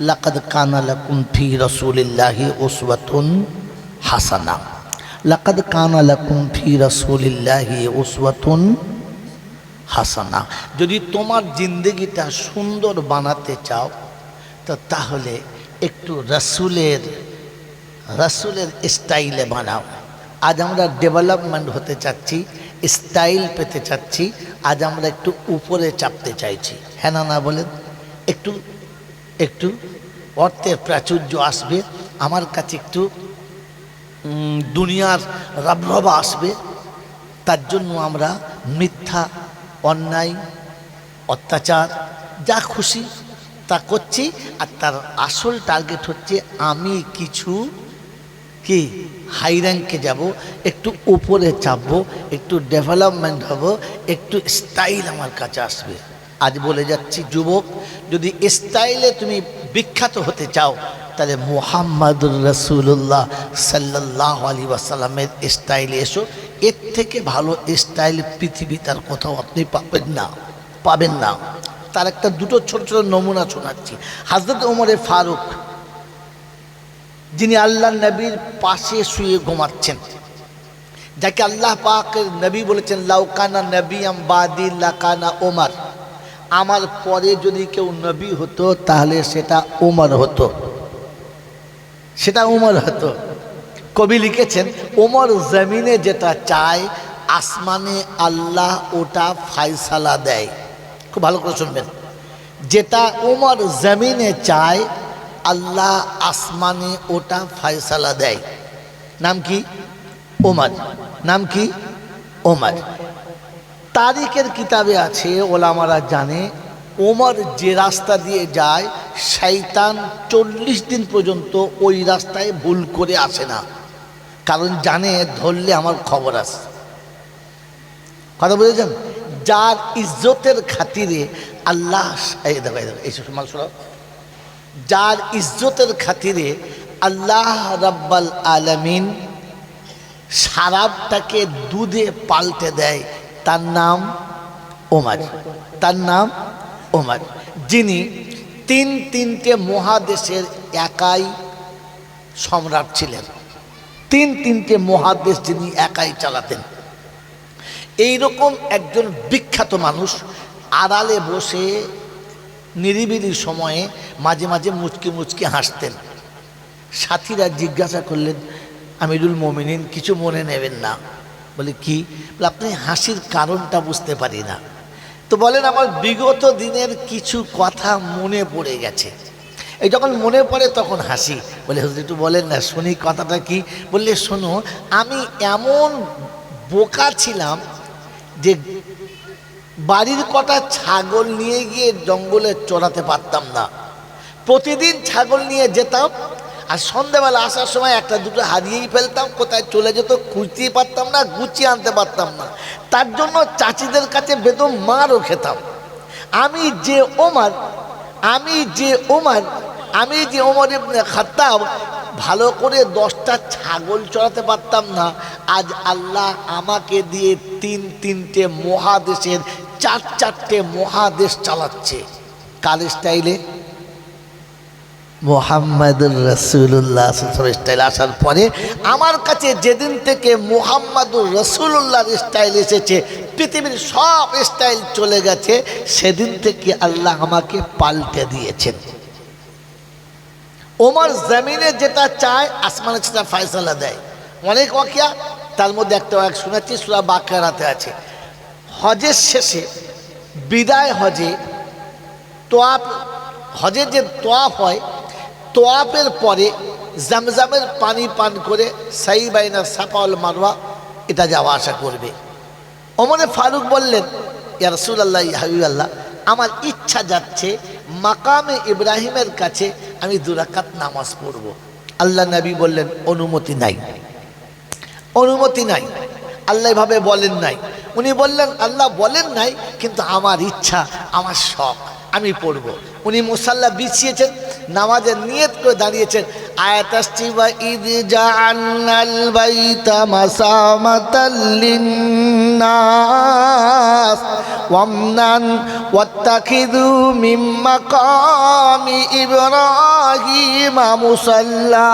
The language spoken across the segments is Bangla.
লাকাদ কানা লাকুম ফি রাসূলিল্লাহি উসওয়াতুন হাসানাহ। লাকাদ কানা লাকুম ফি রাসূলিল্লাহি উসওয়াতুন হাসানাহ। যদি তোমার জিন্দেগিটা সুন্দর বানাতে চাও তো তাহলে একটু রাসূলের স্টাইলে বানাও। আজ আমরা ডেভেলপমেন্ট হতে চাচ্ছি, স্টাইল পেতে চাচ্ছি, আজ আমরা একটু উপরে চাপতে চাইছি। হ্যাঁ না বলেন? একটু একটু অর্থের প্রাচুর্য আসবে, আমার কাছে একটু দুনিয়ার রবরবা আসবে, তার জন্য আমরা মিথ্যা, অন্যায়, অত্যাচার যা খুশি তা করছি। আর তার আসল টার্গেট হচ্ছে আমি কিছু কি হাই র্যাঙ্কে যাব, একটু উপরে চাপবো, একটু ডেভেলপমেন্ট হব, একটু স্টাইল আমার কাছে আসবে। আজ বলে যাচ্ছি যুবক, যদি স্টাইলে তুমি বিখ্যাত হতে চাও তাহলে মুহাম্মাদুর রাসূলুল্লাহ সাল্লাল্লাহু আলাইহি ওয়াসাল্লামের স্টাইলে এসো। এর থেকে ভালো স্টাইল পৃথিবীতে আর কোথাও আপনি পাবেন না। তার একটা দুটো ছোট ছোট নমুনা শোনাচ্ছি। হযরত ওমরে ফারুক, যিনি আল্লাহ নবীর পাশে শুয়ে ঘুমাচ্ছেন, যাকে আল্লাহ পাক নবী বলেছেন লাউ কানা নবিয়াম বাদি লাকানা ওমর, আমার পরে যদি কেউ নবী হতো তাহলে সেটা ওমর হতো, সেটা ওমর হতো। কবি লিখেছেন ওমর জমিনে যেটা চায় আসমানে আল্লাহ ওটা ফায়সালা দেয়। খুব ভালো করে শুনবেন, যেটা ওমর জমিনে চায় আল্লাহ আসমানে ওটা ফায়সালা দেয়। নাম কি? ওমর। নাম কি? ওমর। তারিখের কিতাবে আছে, ওলামারা জানে ওমর যে রাস্তা দিয়ে যায় শয়তান 40 দিন পর্যন্ত ওই রাস্তায় ভুল করে আসে না, কারণ জানে ধরলে আমার খবর আছে। কথা বুঝেছেন? যার ইজ্জতের খাতিরে আল্লাহ, যার ইজ্জতের খাতিরে আল্লাহ রাব্বাল আলামিন শরাবটাকে দুধে পাল্টে দেয়, তার নাম ওমর। তার নাম ওমর, যিনি তিনটে মহাদেশের একাই সম্রাট ছিলেন। তিনটে মহাদেশ যিনি একাই চালাতেন। এইরকম একজন বিখ্যাত মানুষ আড়ালে বসে নিরিবিলি সময়ে মাঝে মাঝে মুচকি মুচকি হাসতেন। সাথীরা জিজ্ঞাসা করলেন, আমিরুল মোমিনিন কিছু মনে নেবেন না। বলে কি? বলে আপনি হাসির কারণটা বুঝতে পারি না। তো বলেন আমার বিগত দিনের কিছু কথা মনে পড়ে গেছে, এই যখন মনে পড়ে তখন হাসি। বলে হুজুর একটু বলেন না শুনি কথাটা কি? বললে শোনো, আমি এমন বোকা ছিলাম যে বাড়ির কটা ছাগল নিয়ে গিয়ে জঙ্গলে চড়াতে পারতাম না। প্রতিদিন ছাগল নিয়ে যেতাম, আর সন্ধ্যাবেলা আসার সময় একটা দুটো হারিয়েই ফেলতাম, কোথায় চলে যেত খুঁজতেই পারতাম না, গুছিয়ে আনতে পারতাম না। তার জন্য চাচিদের কাছে বেদম মারও খেতাম। আমি যে ওমর ইবনে খাত্তাব ভালো করে 10টা ছাগল চড়াতে পারতাম না, আজ আল্লাহ আমাকে দিয়ে তিনটে মহাদেশের 4 মহাদেশ চালাচ্ছে। কার স্টাইলে? মুহাম্মাদুর রাসূলুল্লাহ স্টাইল আসার পরে আমার কাছে যেদিন থেকে মুহাম্মাদুর রাসূলুল্লাহর স্টাইল এসেছে, পৃথিবীর সব স্টাইল চলে গেছে, সেদিন থেকে আল্লাহ আমাকে পাল্টে দিয়েছেন। ওমর জমিনে যেটা চায় আসমানে সেটা ফয়সালা দেয়। অনেক ওয়াকিয়া, তার মধ্যে একটা শোনাচ্ছি, সূরা বাকারাতে আছে। হজের শেষে বিদায় হজে হজের যে তোয়াফ হয়, তোয়াফের পরে জামজামের পানি পান করে সাই বাইনা সাফা ওয়াল মারওয়া এটা যাওয়া আসা করবে। ওমরে ফারুক বললেন, ইয়া রাসূলুল্লাহ, ইয়া হাবিবাল্লাহ, আমার ইচ্ছা যাচ্ছে মাকামে ইব্রাহিমের কাছে আমি 2 রাকাত নামাজ পড়ব। আল্লাহ নবী বললেন অনুমতি নাই, অনুমতি নাই। আল্লাহ ভাবে বলেন নাই। উনি বললেন আল্লাহ বলেন নাই, কিন্তু আমার ইচ্ছা, আমার শখ, আমি পড়ব। উনি মুসাল্লা বিছিয়েছেন, নামাজের নিয়ত করে দাঁড়িয়েছেন। আয়াত আসছে ওয়া ইয জাআলনাল বাইতা মাসামাতাল লিন্নাস ওয়ামনান ওয়াত্তাখিযু মিন মাকামি ইব্রাহিমা মুসাল্লা।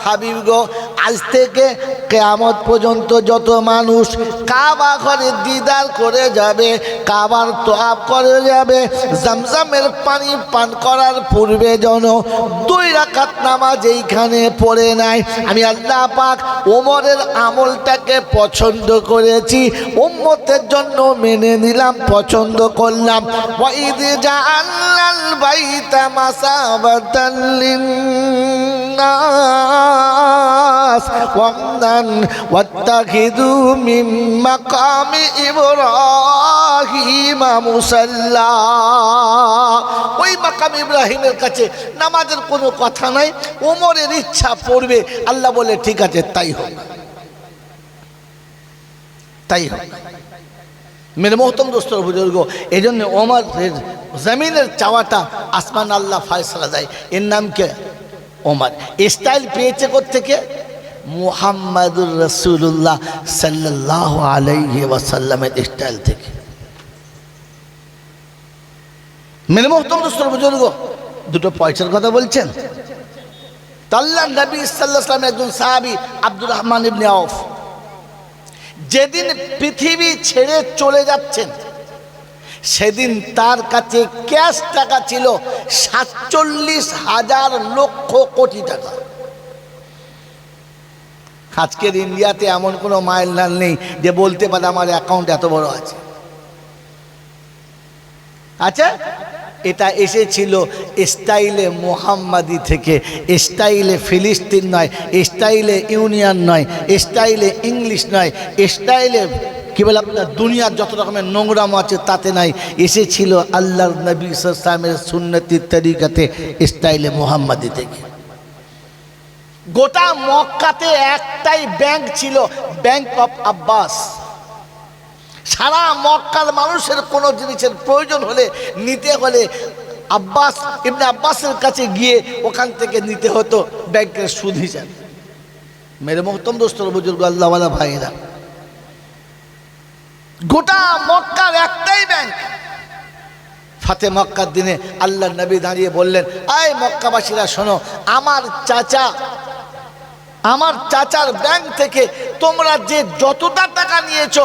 হাবিব গো, আজ থেকে কিয়ামত পর্যন্ত যত মানুষ কাবা ঘরে দিদার করে যাবে, কাবার তওয়াফ করে যাবে, জমজমের পানি পান করার পূর্বে যেন 2 রাকাত নামাজ এইখানে পড়ে নেয়। আমি আল্লাহ পাক ওমরের আমলটাকে পছন্দ করেছি, উম্মতের জন্য মেনে নিলাম, পছন্দ করলাম। ওয়া ইয জাআলনাল বাইতা মাসাবাতাল লিন্নাস ওয়ামনান ওয়াত্তাখিযু মিন মাকামি ইব্রাহিমা মুসাল্লা। ওই মাকাম ইব্রাহিমের কাছে নামাজের কোনো কথা নাই, ওমরের ইচ্ছা পড়বে। আল্লাহ বলে ঠিক আছে, তাই হোক, তাই হোক। মেরে মোহতরম দোস্ত বুজুর্গ, এই জন্য ওমরের জমিনের চাওয়াটা আসমান আল্লাহ ফয়সালা দেয়। এর নাম কে? ওমর। স্টাইল পেয়েছে কোত্থেকে? মুহাম্মাদুর রাসূলুল্লাহ সাল্লাল্লাহু আলাইহি ওয়াসাল্লামের স্টাইল থেকে। মেরে মোহতরম দোস্ত বুজুর্গ, দুটো পয়সার কথা বলছেন। আল্লাহ নবী সাল্লাল্লাহু আলাইহি ওয়াসাল্লাম একজন সাহাবী আব্দুর রহমান ইবনে আওফ যেদিন পৃথিবী ছেড়ে চলে যাচ্ছেন, সেদিন তার কাছে ক্যাশ টাকা ছিল 47,000 লক্ষ কোটি টাকা। আজকের ইন্ডিয়াতে এমন কোনো মাইলনাল নেই যে বলতে পারে আমার অ্যাকাউন্ট এত বড় আছে। আচ্ছা, এটা এসেছিল স্টাইলে মুহাম্মাদি থেকে, স্টাইলে ফিলিস্তিন নয়, স্টাইলে ইউনিয়ন নয়, স্টাইলে ইংলিশ নয়, স্টাইলে কি বলে আপনার দুনিয়ার যত রকমের নোংরাম আছে তাতে নাই, এসেছিল আল্লাহর নবী সাল্লাল্লাহু আলাইহি ওয়াসাল্লামের সুন্নতি তরিকাতে, স্টাইলে মুহাম্মাদি থেকে। গোটা মক্কাতে একটাই ব্যাংক ছিল, ব্যাংক অফ আব্বাস। সারা মক্কার মানুষের কোনো জিনিসের প্রয়োজন হলে, নিতে হলে আব্বাস ইবনে আব্বাসের কাছে গিয়ে ওখান থেকে নিতে হতো ব্যাংকের সুদ হিসাবে। মেরে মোহতরম দোস্তর বুজুর্গ, আল্লাহওয়ালা ভাইরা, গোটা মক্কার একটাই ব্যাংক। ফাতে মক্কার দিনে আল্লাহ নবী দাঁড়িয়ে বললেন, আয় মক্কাবাসীরা শোনো, আমার চাচার ব্যাংক থেকে তোমরা যে যতটা টাকা নিয়েছো,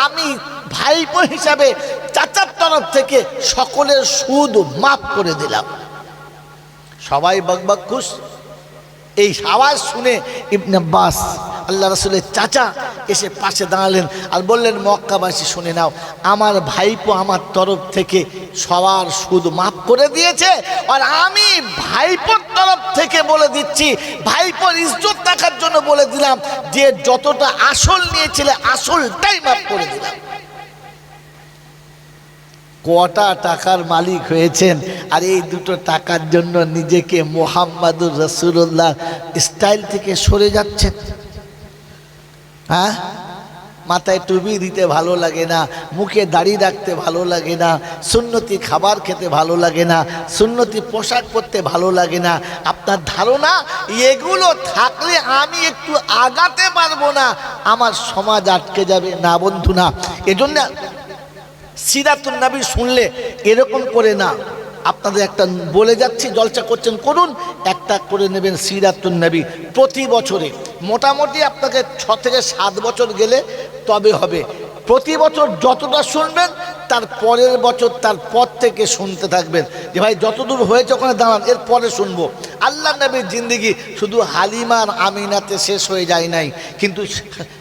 আমি ভাইপো হিসাবে চাচার তরফ থেকে সকলের সুদ মাফ করে দিলাম। সবাই বকবক খুশ। এই আওয়াজ শুনে ইবনে আব্বাস আল্লাহ রাসূলের চাচা এসে পাশে দাঁড়ালেন আর বললেন, মক্কাবাসী শুনে নাও, আমার ভাইপো আমার তরফ থেকে সবার সুদ মাফ করে দিয়েছে, আর আমি ভাইপোর তরফ থেকে বলে দিচ্ছি, ভাইপোর ইজ্জত রাখার জন্য বলে দিলাম যে যতটা আসল নিয়েছিলে আসলটাই মাফ করে দিলাম। কটা টাকার মালিক হয়েছেন, আর এই দুটো টাকার জন্য নিজেকে মুহাম্মাদুর রাসূলুল্লাহ স্টাইল থেকে সরে যাচ্ছেন। হ্যাঁ, মাথায় টুপি দিতে ভালো লাগে না, মুখে দাড়ি রাখতে ভালো লাগে না, সুন্নতি খাবার খেতে ভালো লাগে না, সুন্নতি পোশাক পরতে ভালো লাগে না। আপনার ধারণা এগুলো থাকলে আমি একটু আগাতে পারবো না, আমার সমাজ আটকে যাবে? না বন্ধু, না। এজন্য সিরাতুন নবী শুনলে এরকম করে না, আপনাদের একটা বলে যাচ্ছি, জলসা করছেন করুন, একটা করে নেবেন সিরাতুন নবী প্রতি বছরে। মোটামুটি আপনাকে 6 থেকে 7 বছর গেলে তবে হবে। প্রতি বছর যতটা শুনবেন, তার পরের বছর তার পর থেকে শুনতে থাকবেন যে ভাই যতদূর হয়েছে ওখানে দাঁড়ান, এর পরে শুনবো। আল্লাহ নবীর জিন্দেগি শুধু হালিমার আমিনাতে শেষ হয়ে যায় নাই, কিন্তু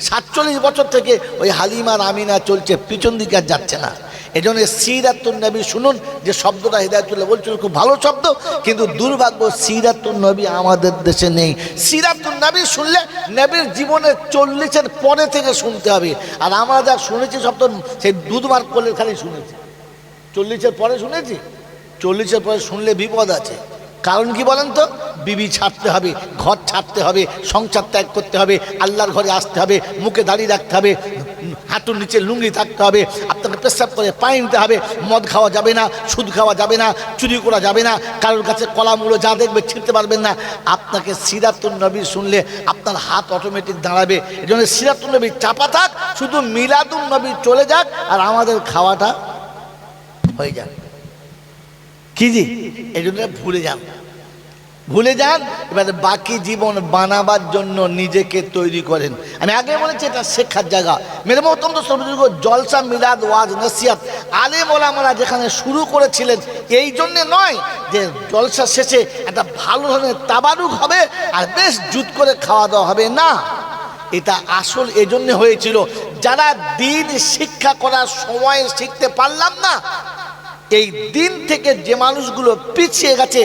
47 বছর থেকে ওই হালিমার আমিনা চলছে, পিছন দিকে আর যাচ্ছে না। এই জন্য সিরাতুন নবী শুনুন, যে শব্দটা হিদায়াতুল্লাহ বলছিল খুব ভালো শব্দ, কিন্তু দুর্ভাগ্য সিরাতুন নবী আমাদের দেশে নেই। সিরাতুন নবী শুনলে নবীর জীবনের 40-এর পরে থেকে শুনতে হবে, আর আমরা যা শুনেছি সব তো সেই দুধবার কোলের খালি শুনেছি। 40-এর পরে শুনেছি? 40-এর পরে শুনলে বিপদ আছে। কারণ কি বলেন তো? বিবি ছাড়তে হবে, ঘর ছাড়তে হবে, সংসার ত্যাগ করতে হবে, আল্লাহর ঘরে আসতে হবে, মুখে দাঁড়িয়ে রাখতে হবে, হাঁটুর নিচে লুঙ্গি থাকতে হবে, আপনাকে পেশাব করে পানি নিতে হবে, মদ খাওয়া যাবে না, সুদ খাওয়া যাবে না, চুরি করা যাবে না, কারোর কাছে কলা মূলো যা দেখবে ছিঁড়তে পারবেন না। আপনাকে সিরাতুন নবী শুনলে আপনার হাত অটোমেটিক দাঁড়াবে। এই জন্য সিরাতুন নবী চাপা থাক, শুধু মিলাদুন নবী চলে যাক, আর আমাদের খাওয়াটা হয়ে যাক। কি জি? এই জন্য ভুলে যান, ভুলে যান। এবারে বাকি জীবন বানাবার জন্য নিজেকে তৈরি করেন। আমি আগে বলেছি এটা শেখার জায়গা। মেরে মহতম তো সর্বযুগ জলসা মিলাদ ওয়াজ নসিহত আলেম ওলামারা যেখানে শুরু করেছিলেন, এই জন্যে নয় যে জলসা শেষে একটা ভালো ধরনের তাবারুক হবে আর বেশ জুত করে খাওয়া দাওয়া হবে, না। এটা আসল এজন্য হয়েছিল, যারা দিন শিক্ষা করার সময় শিখতে পারলাম না, এই দিন থেকে যে মানুষগুলো পিছিয়ে গেছে,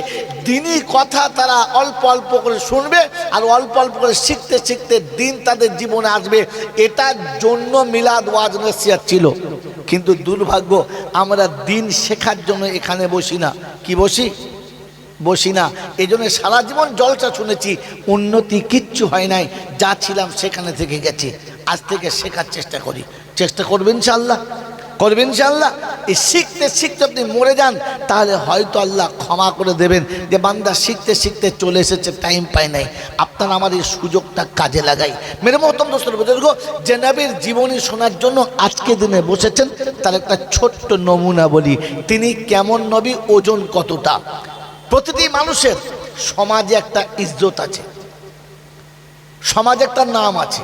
দিনই কথা তারা অল্প অল্প করে শুনবে আর অল্প অল্প করে শিখতে শিখতে দিন তাদের জীবনে আসবে। এটার জন্য মিলাদ ওয়াজ নসিহত ছিল। কিন্তু দুর্ভাগ্য, আমরা দিন শেখার জন্য এখানে বসি না। কি বসি না। এই জন্য সারা জীবন জলসা শুনেছি, উন্নতি কিচ্ছু হয় নাই। যা ছিলাম সেখানে থেকে গেছি। আজ থেকে শেখার চেষ্টা করি। চেষ্টা করবেন ইনশাআল্লাহ, করবেন ইনশাআল্লাহ। এই শিখতে শিখতে আপনি মরে যান, তাহলে হয়তো আল্লাহ ক্ষমা করে দেবেন যে বান্দা শিখতে শিখতে চলে এসেছে, টাইম পায় নাই। আপনারা আমার এই সুযোগটা কাজে লাগাই। মেরে মহতম দোস্তর বুজুর্গ, যে নবীর জীবনী শোনার জন্য আজকে দিনে বসেছেন, তার একটা ছোট্ট নমুনা বলি। তিনি কেমন নবী, ওজন কতটা। প্রতিটি মানুষের সমাজে একটা ইজ্জত আছে, সমাজে একটা নাম আছে।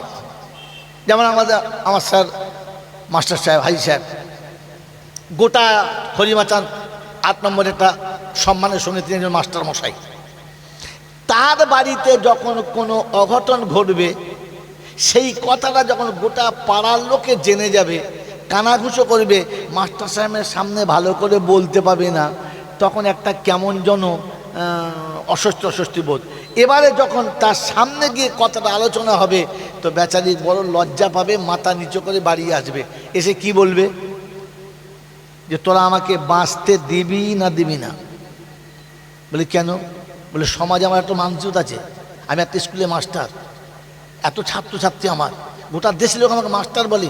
যেমন আমার স্যার, মাস্টার সাহেব, হাজি সাহেব, গোটা হরিমাচান 8 নম্বর একটা সম্মানের সঙ্গে তিনি একজন মাস্টার মশাই। তার বাড়িতে যখন কোনো অঘটন ঘটবে, সেই কথাটা যখন গোটা পাড়ার লোকে জেনে যাবে, কানাঘুষো করবে, মাস্টার সাহেবের সামনে ভালো করে বলতে পারবে না, তখন একটা কেমন যেন অস্বস্তি বোধ। এবারে যখন তার সামনে গিয়ে কথাটা আলোচনা হবে, তো বেচারি বড় লজ্জা পাবে, মাথা নিচু করে বাড়িয়ে আসবে। এসে কি বলবে? যে তোরা আমাকে বাঁচতে দিবি না দিবি না। বলে কেন? বলে সমাজে আমার একটা মানসিকতা আছে, আমি একটা স্কুলে মাস্টার, এত ছাত্রছাত্রী আমার, গোটা দেশের লোক আমাকে মাস্টার বলে,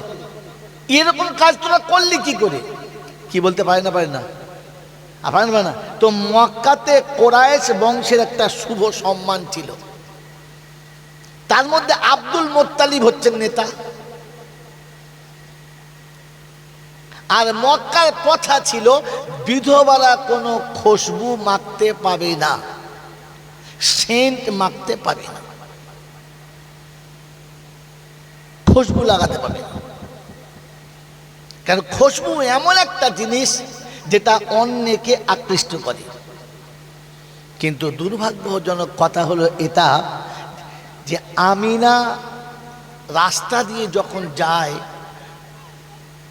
এরকম কাজ তোরা করলি কি করে? কি বলতে পারে না? পারে না। না। তো মক্কাতে কোরাইশ বংশের একটা শুভ সম্মান ছিল, তার মধ্যে আব্দুল মোত্তালিব হচ্ছেন নেতা। আর মক্কার কথা ছিল বিধবারা কোনো খুশবু মাখতে পাবে না, সেন্ট মাখতে পাবে না, খুশবু লাগাতে পাবে না। কারণ খুশবু এমন একটা জিনিস যেটা অন্যকে আকৃষ্ট করে। কিন্তু দুর্ভাগ্যজনক কথা হলো এটা যে আমিনা রাস্তা দিয়ে যখন যায়,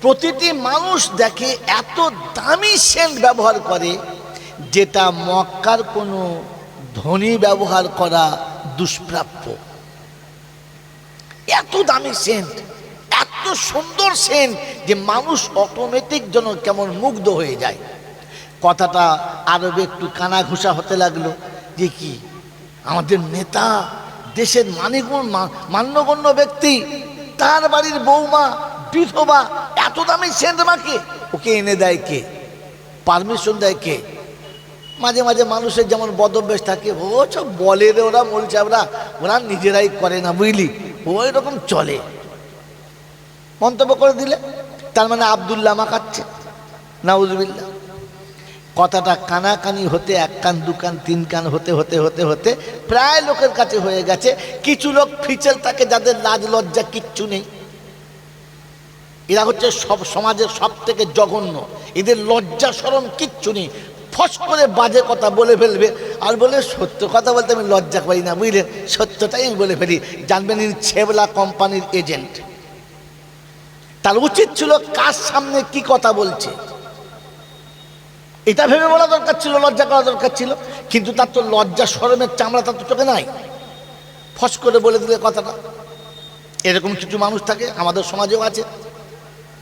প্রতিটি মানুষ দেখে এত দামি সেন্ট ব্যবহার করে, যেটা মক্কার কোনো ধনী ব্যবহার করা দুষ্প্রাপ্য। এত দামি সেন্ট, এত সুন্দর সেন্ট যে মানুষ অটোমেটিক যেন কেমন মুগ্ধ হয়ে যায়। কথাটা আরবে একটু কানাঘুষা হতে লাগলো যে কি আমাদের নেতা, দেশের মান্যগণ্য ব্যক্তি, তার বাড়ির বৌমা বিধবা এত দামি সেন্ট মাকে, ওকে এনে দেয় কে? পারমিশন দেয় কে? মাঝে মাঝে মানুষের যেমন বদভ্যাস থাকে, ও সব বলে রে, ওরা মলচাবরা, ওরা নিজেরাই করে না, বুঝলি, ওই রকম চলে। মন্তব্য করে দিলে তার মানে আব্দুল্লাহ মাখাচ্ছে, নাউজুবিল্লাহ। কথাটা কানাকানি হতে 1 কান 2 কান 3 কান হতে হতে হতে হতে প্রায় লোকের কাছে হয়ে গেছে। কিছু লোক ফিচেল থাকে, যাদের লাজ লজ্জা কিচ্ছু নেই। এরা হচ্ছে সব সমাজের সব থেকে জঘন্য, এদের লজ্জা শরম কিচ্ছু নেই। ফস করে বাজে কথা বলে ফেলবে আর বলে সত্য কথা বলতে আমি লজ্জা পাই না, বুঝলেন, সত্যটাই আমি বলে ফেলি। জানবেন ইনি ছেবলা কোম্পানির এজেন্ট। তার উচিত ছিল কার সামনে কি কথা বলছে এটা ভেবে বলা দরকার ছিল, লজ্জা করা দরকার ছিল। কিন্তু তার তো লজ্জা শরমের চামড়া তার তো চোখে নাই, ফস করে বলে দিলে কথাটা। এরকম কিছু মানুষ থাকে, আমাদের সমাজেও আছে।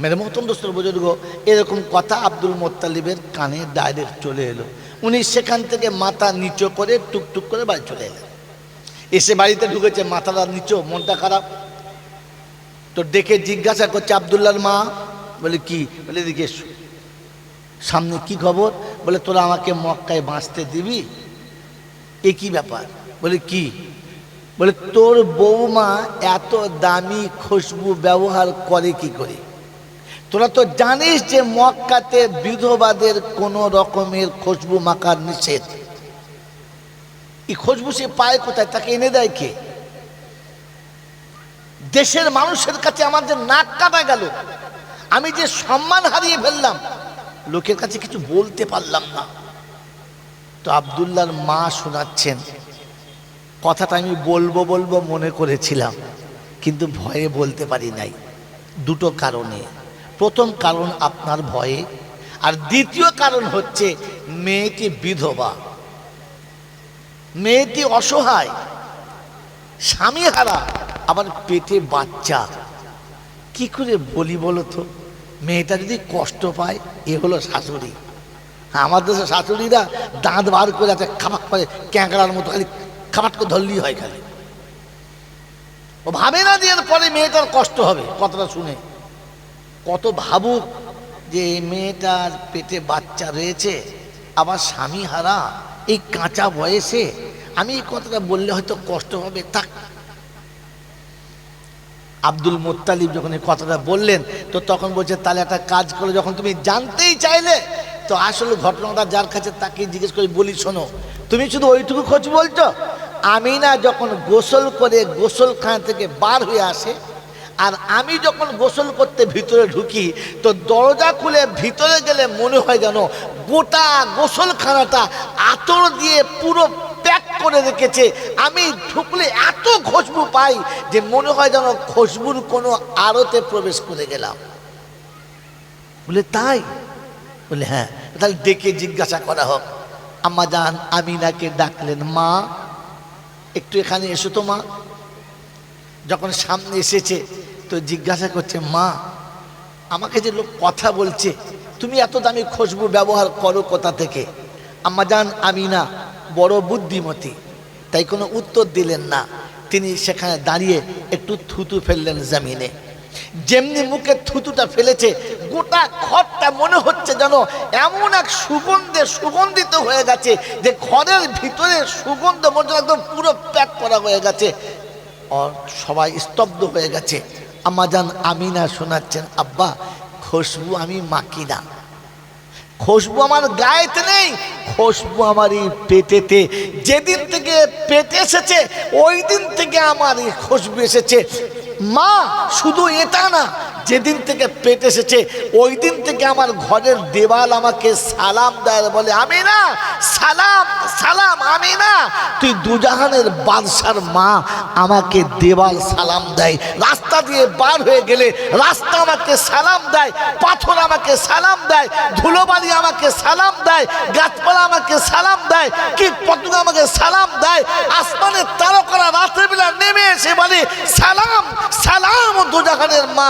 মেরে মহতম দোস্তর বুজুর্গ, এরকম কথা আব্দুল মোত্তালিবের কানে ডাইরেক্ট চলে এলো। উনি সেখান থেকে মাথা নিচু করে টুকটুক করে বাড়ি চলে এলেন। এসে বাড়িতে ঢুকেছে, মাথাটা নিচু, মনটা খারাপ। তো ডেকে জিজ্ঞাসা করছে আব্দুল্লাহর মা, বলে কি? বলে এদিকে এসো। সামনে কি খবর? বলে তোরা আমাকে মক্কায় বাঁচতে দিবি? এ কি ব্যাপার? বলে কি? বলে তোর বৌমা এত দামি খুশবু ব্যবহার করে কি করে? তোরা তো জানিস যে মক্কাতে বিধবাদের কোনো রকমের খুশবু মাখার নিষেধ। এই খুশবু সে পায় কোথায়? তাকে এনে দেয় কে? দেশের মানুষের কাছে আমার যে নাক কাটা গেল, আমি যে সম্মান হারিয়ে ফেললাম, লোকের কাছে কিছু বলতে পারলাম না। তো আব্দুল্লাহর মা শোনাচ্ছেন, কথাটা আমি বলবো বলবো মনে করেছিলাম, কিন্তু ভয়ে বলতে পারি নাই। দুটো কারণে। প্রথম কারণ আপনার ভয়ে, আর দ্বিতীয় কারণ হচ্ছে মেয়েটি বিধবা, মেয়েটি অসহায়, স্বামী হারা, আবার পেটে বাচ্চা। কি করে বলি বলো তো? মেয়েটা যদি কষ্ট পায়, এ হলো শাশুড়ি। আমার দেশে শাশুড়িরা দাঁত বার করে আছে, খাপাক করে ক্যাঁকড়ার মতো, খালি খাপাট করে ধরলেই হয়। খালি ও ভাবে না যে এরপরে মেয়েটার কষ্ট হবে। কথাটা শুনে কত ভাবুক যে মেয়েটার পেটে বাচ্চা রয়েছে, আবার স্বামী হারা, এই কাঁচা বয়সে আমি এই কথাটা বললে হয়তো কষ্ট হবে। থাক। আব্দুল মুত্তালিব যখন এই কথাটা বললেন, তো তখন বলছে তাহলে একটা কাজ করো, যখন তুমি জানতেই চাইলে, তো আসলে ঘটনাটা যার কাছে তাকে জিজ্ঞেস করে বলি, শোনো, তুমি শুধু ওইটুকু খোঁজ বলছো। আমিনা যখন গোসল করে গোসলখানা থেকে বার হয়ে আসে, আর আমি যখন গোসল করতে ভিতরে ঢুকি, তো দরজা খুলে ভিতরে গেলে মনে হয় যেন গোটা গোসলখানাটা আতর দিয়ে পুরো প্যাক করে রেখেছে। আমি ঢুকলে এত খুশবু পাই যে মনে হয় যেন খুশবুর কোনো আড়তে প্রবেশ করে গেলাম। বলে তাই? বলে হ্যাঁ। তাহলে ডেকে জিজ্ঞাসা করা হোক। আম্মা জান আমিনাকে ডাকলেন, মা একটু এখানে এসো তো মা। যখন সামনে এসেছে, তো জিজ্ঞাসা করছে, মা আমাকে যে লোক কথা বলছে, তুমি এত দামি খুশবু ব্যবহার করো কোথা থেকে? আম্মা জান আমিনা বড় বুদ্ধিমতী, তাই কোনো উত্তর দিলেন না। তিনি সেখানে দাঁড়িয়ে একটু থুতু ফেললেন জমিনে। যেমনি মুখে থুতুটা ফেলেছে, গোটা ঘরটা মনে হচ্ছে যেন এমন এক সুগন্ধে সুগন্ধিত হয়ে গেছে যে ঘরের ভিতরে সুগন্ধ মনে একদম পুরো প্যাক করা হয়ে গেছে। আর সবাই স্তব্ধ হয়ে গেছে। আম্মা জান আমিনা শোনাচ্ছেন, আব্বা খুশবু আমি মাখি না, খুশবু আমার গায়েতে নেই, খুশবু আমার এই পেটেতে। যেদিন থেকে পেটে এসেছে, ওই দিন থেকে আমার এই খুশবু এসেছে। মা শুধু এটা না, যেদিন থেকে পেট এসেছে, ওই দিন থেকে আমার ঘরের দেওয়াল আমাকে সালাম দেয়, বলে আমিনা সালাম সালাম। আমিনা তুই দুজাহানের বাদশার মা, আমাকে দেওয়াল সালাম দেয়। রাস্তা দিয়ে বার হয়ে গেলে রাস্তা আমাকে সালাম দেয়, পাথর আমাকে সালাম দেয়, ধুলোবালি আমাকে সালাম দেয়, গাছপালা আমাকে সালাম দেয়, কীট পতঙ্গ আমাকে সালাম দেয়। আসমানের তারকারা রাত্রেবেলা নেমে এসে বলে সালাম সালাম, দুজাহানের মা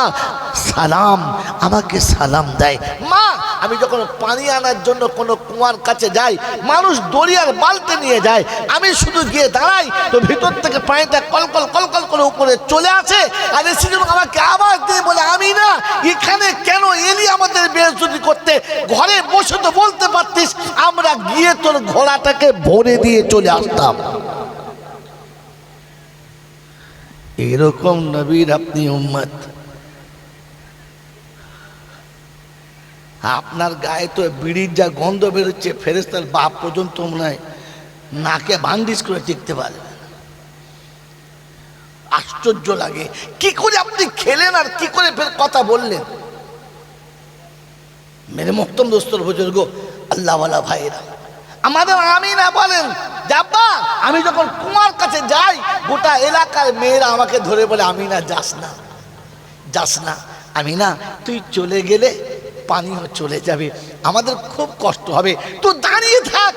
সালাম, আমাকে সালাম দেয়। মা আমি যখন পানি আনার জন্য কোনো কুয়ার কাছে যাই, মানুষ দরিয়ার বালতি নিয়ে যায়, আমি শুধু গিয়ে দাঁড়াই, তো ভিতর থেকে পানিটা কলকল কলকল করে উপরে চলে আসে। আর এসে যখন আমাকে আওয়াজ দিয়ে বলে আমি না এখানে কেন এলি আমাদের বেইজ্জতি করতে? ঘরে বসে তো বলতে পারতিস, আমরা গিয়ে তোর ঘোড়াটাকে ভরে দিয়ে চলে আসতাম। এরকম নবীর আপনি উম্মত, আপনার গায়ে তো বিড়ির যা গন্ধ বেরোচ্ছে, ফেরেশতার বাপ পর্যন্ত মনে হয় নাকে বান্ডিশ করে টিকতে পারে। আশ্চর্য লাগে, কি করে আপনি খেলেন আর কি করে ফের কথা বললেন? মেরে মোহতম দোস্তর বুজুর্গ, আল্লাহওয়ালা ভাইরা, আমাদের আমিনা বলেন যাব্বা, আমি যখন কুমার কাছে যাই, গোটা এলাকার মেয়েরা আমাকে ধরে বলে আমিনা যাস না, যাস না। আমিনা তুই চলে গেলে পানিও চলে যাবে, আমাদের খুব কষ্ট হবে, তুই দাঁড়িয়ে থাক,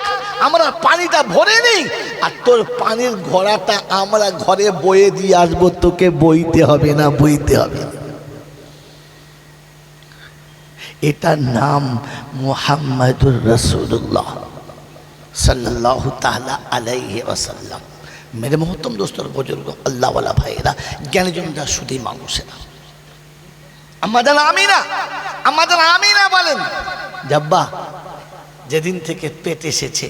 আমরা পানিটা ভরে নেই, আর তোর পানির ঘোড়াটা আমরা ঘরে বয়ে দিয়ে আসবো, তোকে বইতে হবে না, বইতে হবে না। এটার নাম মুহাম্মাদুর রাসূলুল্লাহ। सल्लल्लाहु ताला अलैहि वसल्लम। मेरे मोहतरम दोस्तों बुजुर्ग अल्लाह वाला भाईरा জ্ঞানীজনরা শুধু মানুষেরা আমাদের আমিনা বলেন জাব্বা যেদিন থেকে পেট এসেছে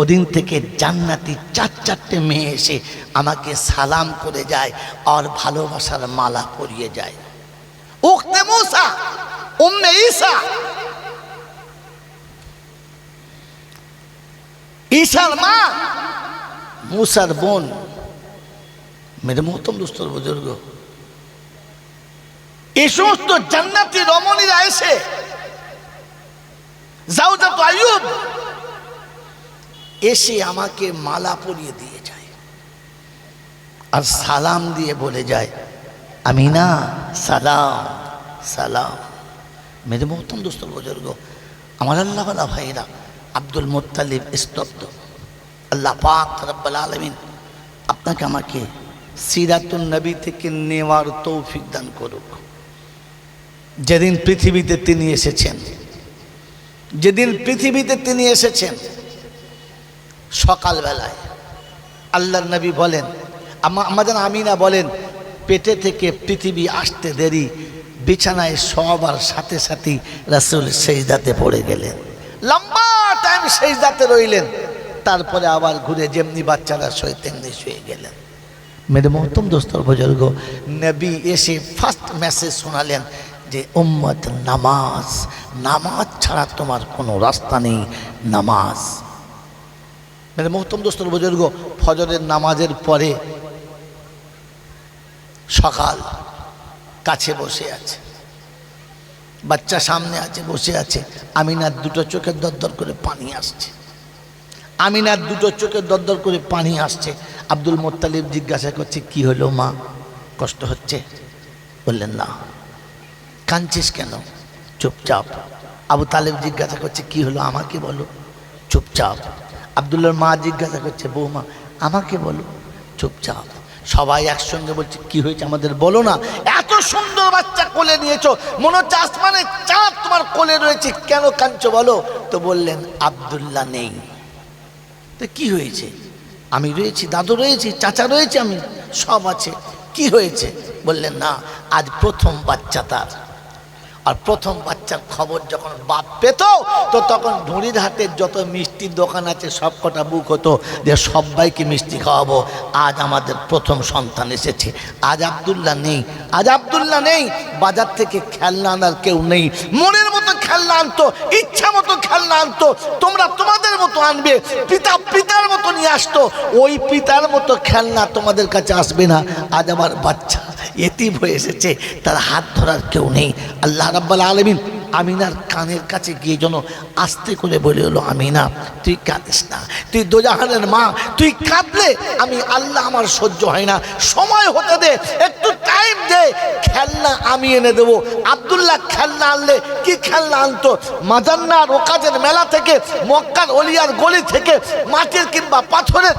ওদিন থেকে জান্নাতি চারটে মেয়ে এসে আমাকে সালাম করে যায় আর ভালোবাসার মালা পরিয়ে যায়। উখতে মুসা উম্মে ঈসা, ঈসার মা मूसार बोन। मेरे मोहतरम दोस्तों बुजुर्ग এই সমস্ত জান্নাতি রমণীরা এসে জাওজাত আইয়ুব এসে আমাকে মালা পরিয়ে দিয়ে যায় আর সালাম দিয়ে বলে যায় আমিনা সালাম সালাম। मेरे मोहतरम दोस्तों बुजुर्ग আমার আল্লাহ ওয়ালা ভাইরা আব্দুল মুত্তালিব স্তব্ধ। আল্লাহ পাক রব্বুল আলামিন আপনাকে আমাকে সিরাতুন নবী থেকে নেওয়ার তৌফিক দান করুক। যেদিন পৃথিবীতে তিনি এসেছেন সকালবেলায় আল্লাহর নবী বলেন আমাদের আমিনা বলেন পেটে থেকে পৃথিবী আসতে দেরি বিছানায় শোবার সাথে সাথে রাসূল সিজদাতে পড়ে গেলেন, লম্বা টাইম সিজদাতে রইলেন, তারপরে আবার ঘুরে যেমনি বাচ্চারা শোয় তেমনি শুয়ে গেলেন। মেরে মোহতরম দোস্তর বুজুর্গ নবী এসে ফার্স্ট মেসেজ শোনালেন যে উম্মত নামাজ, নামাজ ছাড়া তোমার কোনো রাস্তা নেই, নামাজ। মেরে মোহতরম দোস্তর বুজুর্গ ফজরের নামাজের পরে সকাল কাছে বসে আছে, বাচ্চা সামনে আছে বসে আছে, আমিনার দুটো চোখের দরদর করে পানি আসছে, আমিনার দুটো চোখের দরদর করে পানি আসছে। আব্দুল মুত্তালিব জিজ্ঞাসা করছে কি হলো মা, কষ্ট হচ্ছে? বললেন না। কাঁদছিস কেন? চুপচাপ। আবু তালেব জিজ্ঞাসা করছে কি হলো আমাকে বলো, চুপচাপ। আব্দুল্লাহর মা জিজ্ঞাসা করছে বৌমা আমাকে বলো, চুপচাপ। সবাই একসঙ্গে বলছে কি হয়েছে আমাদের বলো না, এত সুন্দর বাচ্চা কোলে নিয়েছো, মনে হচ্ছে আসমানে চাঁদ তোমার কোলে রয়েছে, কেন কাঁদছো বলো? তো বললেন আব্দুল্লাহ নেই। তো কি হয়েছে? আমি রয়েছি, দাদু রয়েছি, চাচা রয়েছে, আমি সব আছে, কি হয়েছে? বললেন না আজ প্রথম বাচ্চা তার। আর প্রথম বাচ্চার খবর যখন বাপ পেত তো তখন ঢুঁড়ির হাটের যত মিষ্টির দোকান আছে সব কটা বুক হতো যে সবাইকে মিষ্টি খাওয়াবো, আজ আমাদের প্রথম সন্তান এসেছে। আজ আব্দুল্লাহ নেই, আজ আব্দুল্লাহ নেই, বাজার থেকে খেলনা আনার কেউ নেই, মনের মতো খেলনা আনতো, ইচ্ছা মতো খেলনা আনতো, তোমরা তোমাদের মতো আনবে, পিতা পিতার মতো নিয়ে আসতো, ওই পিতার মতো খেলনা তোমাদের কাছে আসবে না। আজ আমার বাচ্চা এতিম হয়ে এসেছে, তার হাত ধরার কেউ নেই। আল্লাহ রাব্বুল আলামিন আমিনার কানের কাছে গিয়ে যেন আস্তে করে বলে হলো আমিনা তুই কাঁদিস না, তুই দোজাহানের মা, তুই কাঁদলে আমি আল্লাহ আমার সহ্য হয় না, সময় হতে দে, একটু টাইম দে, খেলনা আমি এনে দেবো। আব্দুল্লাহ খেলনা আনলে কি খেলনা আনতো? মাজান্না রোকাজের মেলা থেকে, মক্কার অলিয়ার গলি থেকে মাটির কিংবা পাথরের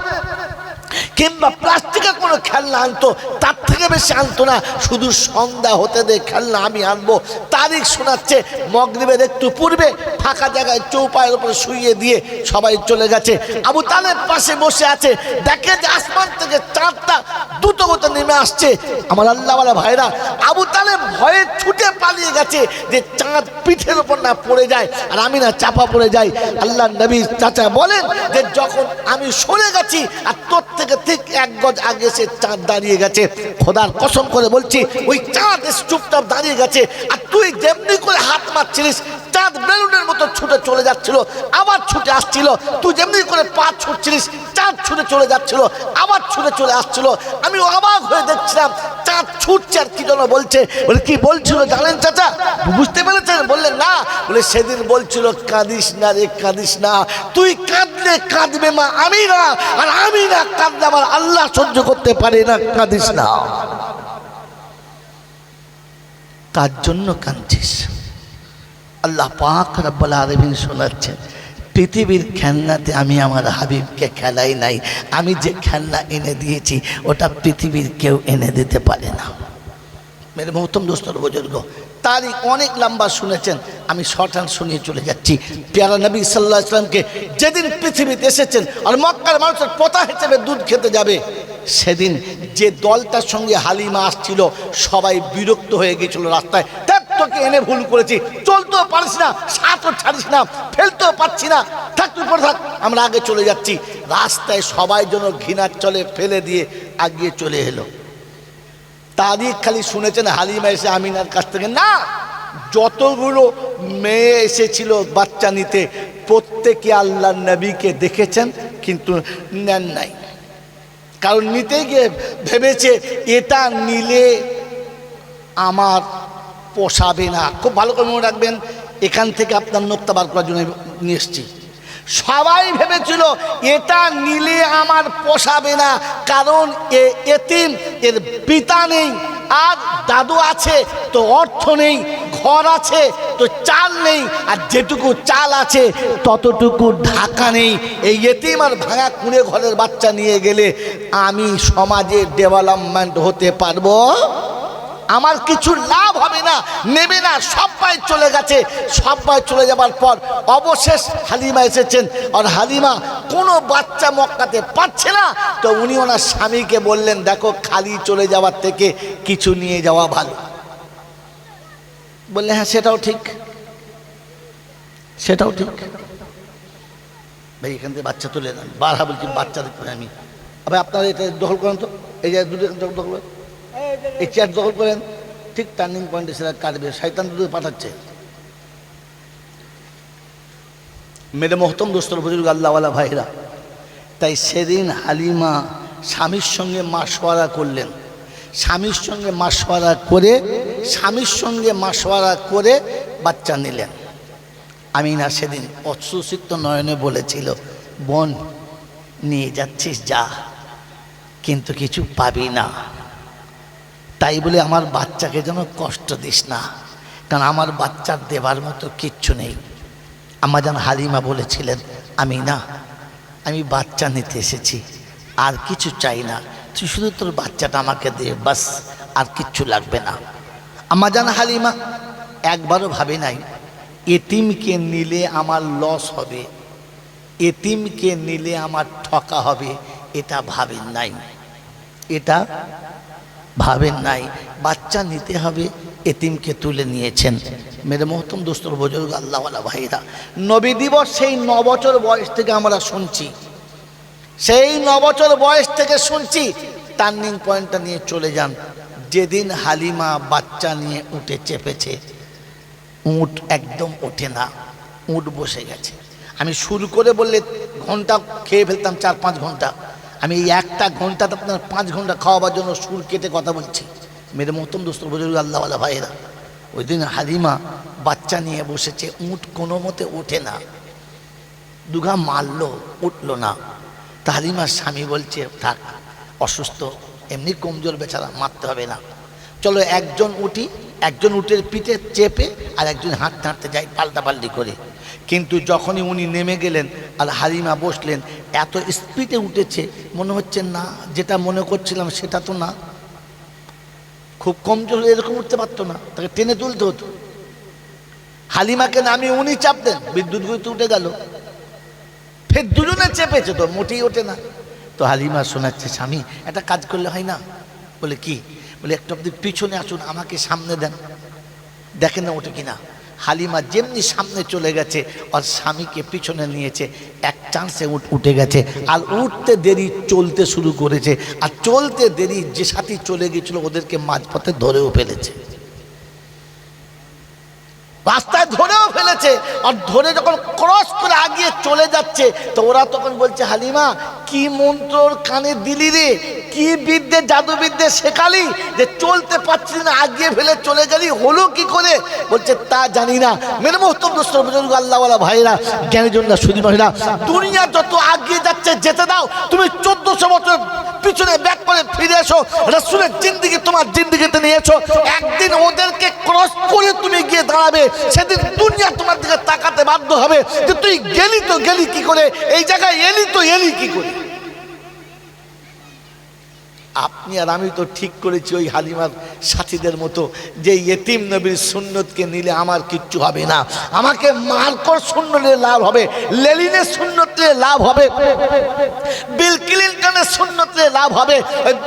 কিংবা প্লাস্টিকের কোনো খেলনা আনতো, তার থেকে বেশি আনতো না। শুধু সন্ধ্যা হতে দে, খেলনা আমি আনবো। তারিখ শোনাচ্ছে মাগরিবের একটু পূর্বে ফাঁকা জায়গায় চৌপায়ের উপরে শুইয়ে দিয়ে সবাই চলে গেছে। আবু তালেব পাশে বসে আছে, দেখে যে আসমান থেকে চাঁদটা দ্রুত গতিতে নেমে আসছে। আমার আল্লাহওয়ালা ভাইরা, আবু তালেব ভয়ে ছুটে পালিয়ে গেছে যে চাঁদ পিঠের উপর না পড়ে যায় আর আমি না চাপা পড়ে যাই। আল্লাহ নবী চাচা বলেন যে যখন আমি সরে গেছি আর তোর থেকে ঠিক এক গজ আগে সে চাঁদ দাঁড়িয়ে গেছে, খোদার কসম করে বলছি ওই চাঁদ চুপচাপ দাঁড়িয়ে গেছে, আর তুই যেমনি করে হাত মারছিলিস চাঁদ বেলুনের মতো ছুটে চলে যাচ্ছিল, আবার ছুটে আসছিল। তুই যেমনি করে পা ছুটছিলিস চাঁদ ছুটে চলে যাচ্ছিল, আবার ছুটে চলে আসছিল। আমি অবাক হয়ে দেখছিলাম চাঁদ ছুটছে আর কি যেন বলছে। বলে কি বলছিল জানেন চাচা? বুঝতে পেরেছেন? বললেন না। বলে সেদিন বলছিল কাঁদিস না রে, কাঁদিস না, তুই কাঁদলে কাঁদবে মা আমিনা, আর আমি না কাঁদলে আমার আল্লাহ সহ্য করতে পারে না, কাঁদিস না। কার জন্য কাঁদছিস? আল্লাহ পাক রব্বুল আলামিন শোনাচ্ছেন পৃথিবীর খেলনাতে আমি আমার হাবিবকে খেলাই নাই, আমি যে খেলনা এনে দিয়েছি ওটা পৃথিবীর কেউ এনে দিতে পারে না। মেরে মোহতরম দোস্তর বুজুর্গ তারিখ অনেক লম্বা শুনেছেন, আমি শর্টহ্যান্ড শুনিয়ে চলে যাচ্ছি। পেয়ারা নবী সাল্লাল্লাহু আলাইহি সাল্লামকে যেদিন পৃথিবীতে এসেছেন আর মক্কার মানুষের পোতা হিসেবে দুধ খেতে যাবে, সেদিন যে দলটার সঙ্গে হালিমা আসছিল সবাই বিরক্ত হয়ে গেছিল রাস্তায়। তোকে এনে ভুল করেছি, চলতেও পারিস না, সাথও ছাড়িস না, ফেলতেও পারছি না, থাক তুই পরে থাক, আমরা আগে চলে যাচ্ছি। রাস্তায় সবাই যেন ঘৃণার চলে ফেলে দিয়ে আগিয়ে চলে এলো। তারিখ খালি শুনেছেন হালিমা এসে আমিনার কাছ থেকে, না, যতগুলো মেয়ে এসেছিল বাচ্চা নিতে প্রত্যেকে আল্লাহর নবীকে দেখেছেন কিন্তু নেন নাই। কারণ নিতে গিয়ে ভেবেছে এটা নিলে আমার পোষাবে না। খুব ভালো করে মনে রাখবেন, এখান থেকে আপনার নোক্তা বার করার জন্য নিয়ে এসছি। সবাই ভেবেছিল এটা নিলে আমার পোষাবে না, কারণ এতিম, এর পিতা নেই, আর দাদু আছে তো অর্থ নেই, ঘর আছে তো চাল নেই, আর যেটুকু চাল আছে ততটুকু ঢাকা নেই। এই এতিম আর ভাঙা কুঁড়ে ঘরের বাচ্চা নিয়ে গেলে আমি সমাজে ডেভেলপমেন্ট হতে পারবো? আমার কিছু লাভ হবে না, নেবে না, সবাই চলে গেছে। সবাই চলে যাবার পর অবশেষ হালিমা এসেছেন, আর হালিমা কোনো বাচ্চা মক্কাতে পাচ্ছে না, তো উনি ওনার স্বামীকে বললেন, দেখো খালি চলে যাওয়ার থেকে কিছু নিয়ে যাওয়া ভালো। বললে হ্যাঁ সেটাও ঠিক, সেটাও ঠিক। ভাই এখান থেকে বাচ্চা তুলে নেন, বারহা বলছি বাচ্চা দেখতে আমি। ভাই আপনারা এটা দখল করেন তো, এই যে দুটো দখল করেন, এই চেয়ার দখল করেন, ঠিক টার্নিং পয়েন্টে সেটা কাটবে, শয়তান দুধ পাঠাচ্ছে। মেরে মোহতম দোস্তর বুজুর্গ আল্লাহওয়ালা ভাইরা, তাই সেদিন হালিমা স্বামীর সঙ্গে মাসওয়ারা করলেন। স্বামীর সঙ্গে মাসওয়ারা করে বাচ্চা নিলেন। আমিনা সেদিন অশ্রুসিক্ত নয়নে বলেছিল, বোন নিয়ে যাচ্ছিস যা, কিন্তু কিছু পাবি না, তাই বলে আমার বাচ্চাকে যেন কষ্ট দিস না, কারণ আমার বাচ্চার দেবার মতো কিচ্ছু নেই। আমার যেন হালিমা বলেছিলেন, আমি বাচ্চা নিতে এসেছি, আর কিছু চাই না, তুই শুধু তোর বাচ্চাটা আমাকে দে, বাস, আর কিচ্ছু লাগবে না। আমার যেন হালিমা একবারও ভাবে নাই এতিমকে নিলে আমার লস হবে, এতিমকে নিলে আমার ঠকা হবে, এটা ভাবেন নাই। বাচ্চা নিতে হবে, এতিমকে তুলে নিয়েছেন। মেরে মোহতম দোস্তর বুজুর্গ আল্লাহওয়ালা ভাইরা, নবী দিবস সেই 9 বছর বয়স থেকে আমরা শুনছি, সেই 9 বছর বয়স থেকে শুনছি। টার্নিং পয়েন্টটা নিয়ে চলে যান, যেদিন হালিমা বাচ্চা নিয়ে উঠে চেপেছে, উট একদম ওঠে না, উট বসে গেছে। আমি শুরু করে বললে ঘন্টা খেয়ে ফেলতাম, 4-5 ঘন্টা। আমি এই একটা ঘন্টাতে আপনার 5 ঘন্টা খাওয়াবার জন্য সুর কেটে কথা বলছি। মেরে মোহতম দোস্ত বুজুর্গ আল্লাহওয়ালা ভাইয়েরা, ওই দিন হালিমা বাচ্চা নিয়ে বসেছে, উট কোনো মতে ওঠে না, দুঘা মারলো, উঠলো না। তা হালিমার স্বামী বলছে, থাক, অসুস্থ, এমনি কমজোর বেচারা, মারতে হবে না, চলো একজন উটের পিঠে চেপে আর একজন হাঁটতে হাঁটতে যাই, পাল্টাপাল্টি করে। কিন্তু যখনই উনি নেমে গেলেন আর হালিমা বসলেন, এত স্পিডে উঠেছে, মনে হচ্ছে না, যেটা মনে করছিলাম সেটা তো না। খুব কমজোর, এরকম উঠতে পারতো না, তাকে টেনে তুলতে হতো। হালিমাকে নামিয়ে উনি চাপ দেন, বিদ্যুৎ গতিতে উঠে গেল। ফের দুজনে চেপেছে, তো মোটেই ওঠে না। তো হালিমা শোনাচ্ছে, স্বামী একটা কাজ করলে হয় না? বলে কি? বলে একটু আপনি পিছনে আসুন, আমাকে সামনে দেন, দেখেন না ওঠে কিনা। হালিমা যেমনি সামনে চলে গেছে আর স্বামীকে পিছনে নিয়েছে, এক চান্সে উঠে গেছে। আর উঠতে দেরি চলতে শুরু করেছে, আর চলতে দেরি যে সাথী চলে গেছিল ওদেরকে মাঝপথে ধরেও ফেলেছে, রাস্তায় ধরেও ফেলেছে। আর ধরে যখন ক্রস করে আগিয়ে চলে যাচ্ছে, তো ওরা তখন বলছে, হালিমা কি মন্ত্রর কানে দিলি রে, কি বিদ্যে জাদুবিদ্যে শেখালি যে চলতে পারছিস না, আগিয়ে ফেলে চলে গেলি, হলো কি করে? বলছে তা জানি না। মেরে মোহতম দোস্ত বুজুর্গ আল্লাহওয়ালা ভাইরা, জ্ঞানীজনরা, সুধী মহিলা, দুনিয়া যত আগিয়ে যাচ্ছে যেতে দাও। তুমি 1400 বছর পিছনে ব্যাক করে ফিরে এসো, রাসূলের জিন্দেগি তোমার জিন্দেগিতে নিয়েছো। একদিন ওদেরকে ক্রস করে তুমি গিয়ে দাঁড়াবে, সেদিন দুনিয়া তোমার দিকে তাকাতে বাধ্য হবে যে তুই গেলি তো গেলি কি করে, এই জায়গায় এলি তো এলি কি করে। আপনি আর আমি তো ঠিক করেছি ওই হালিমার সাথীদের মতো যে ইয়েতিম নবীর সুন্নতকে নিলে আমার কিচ্ছু হবে না, আমাকে মার্কর সুন্নতে লাভ হবে, লেলিনের সুন্নতে লাভ হবে, বিল ক্লিনটনের সুন্নতে লাভ হবে,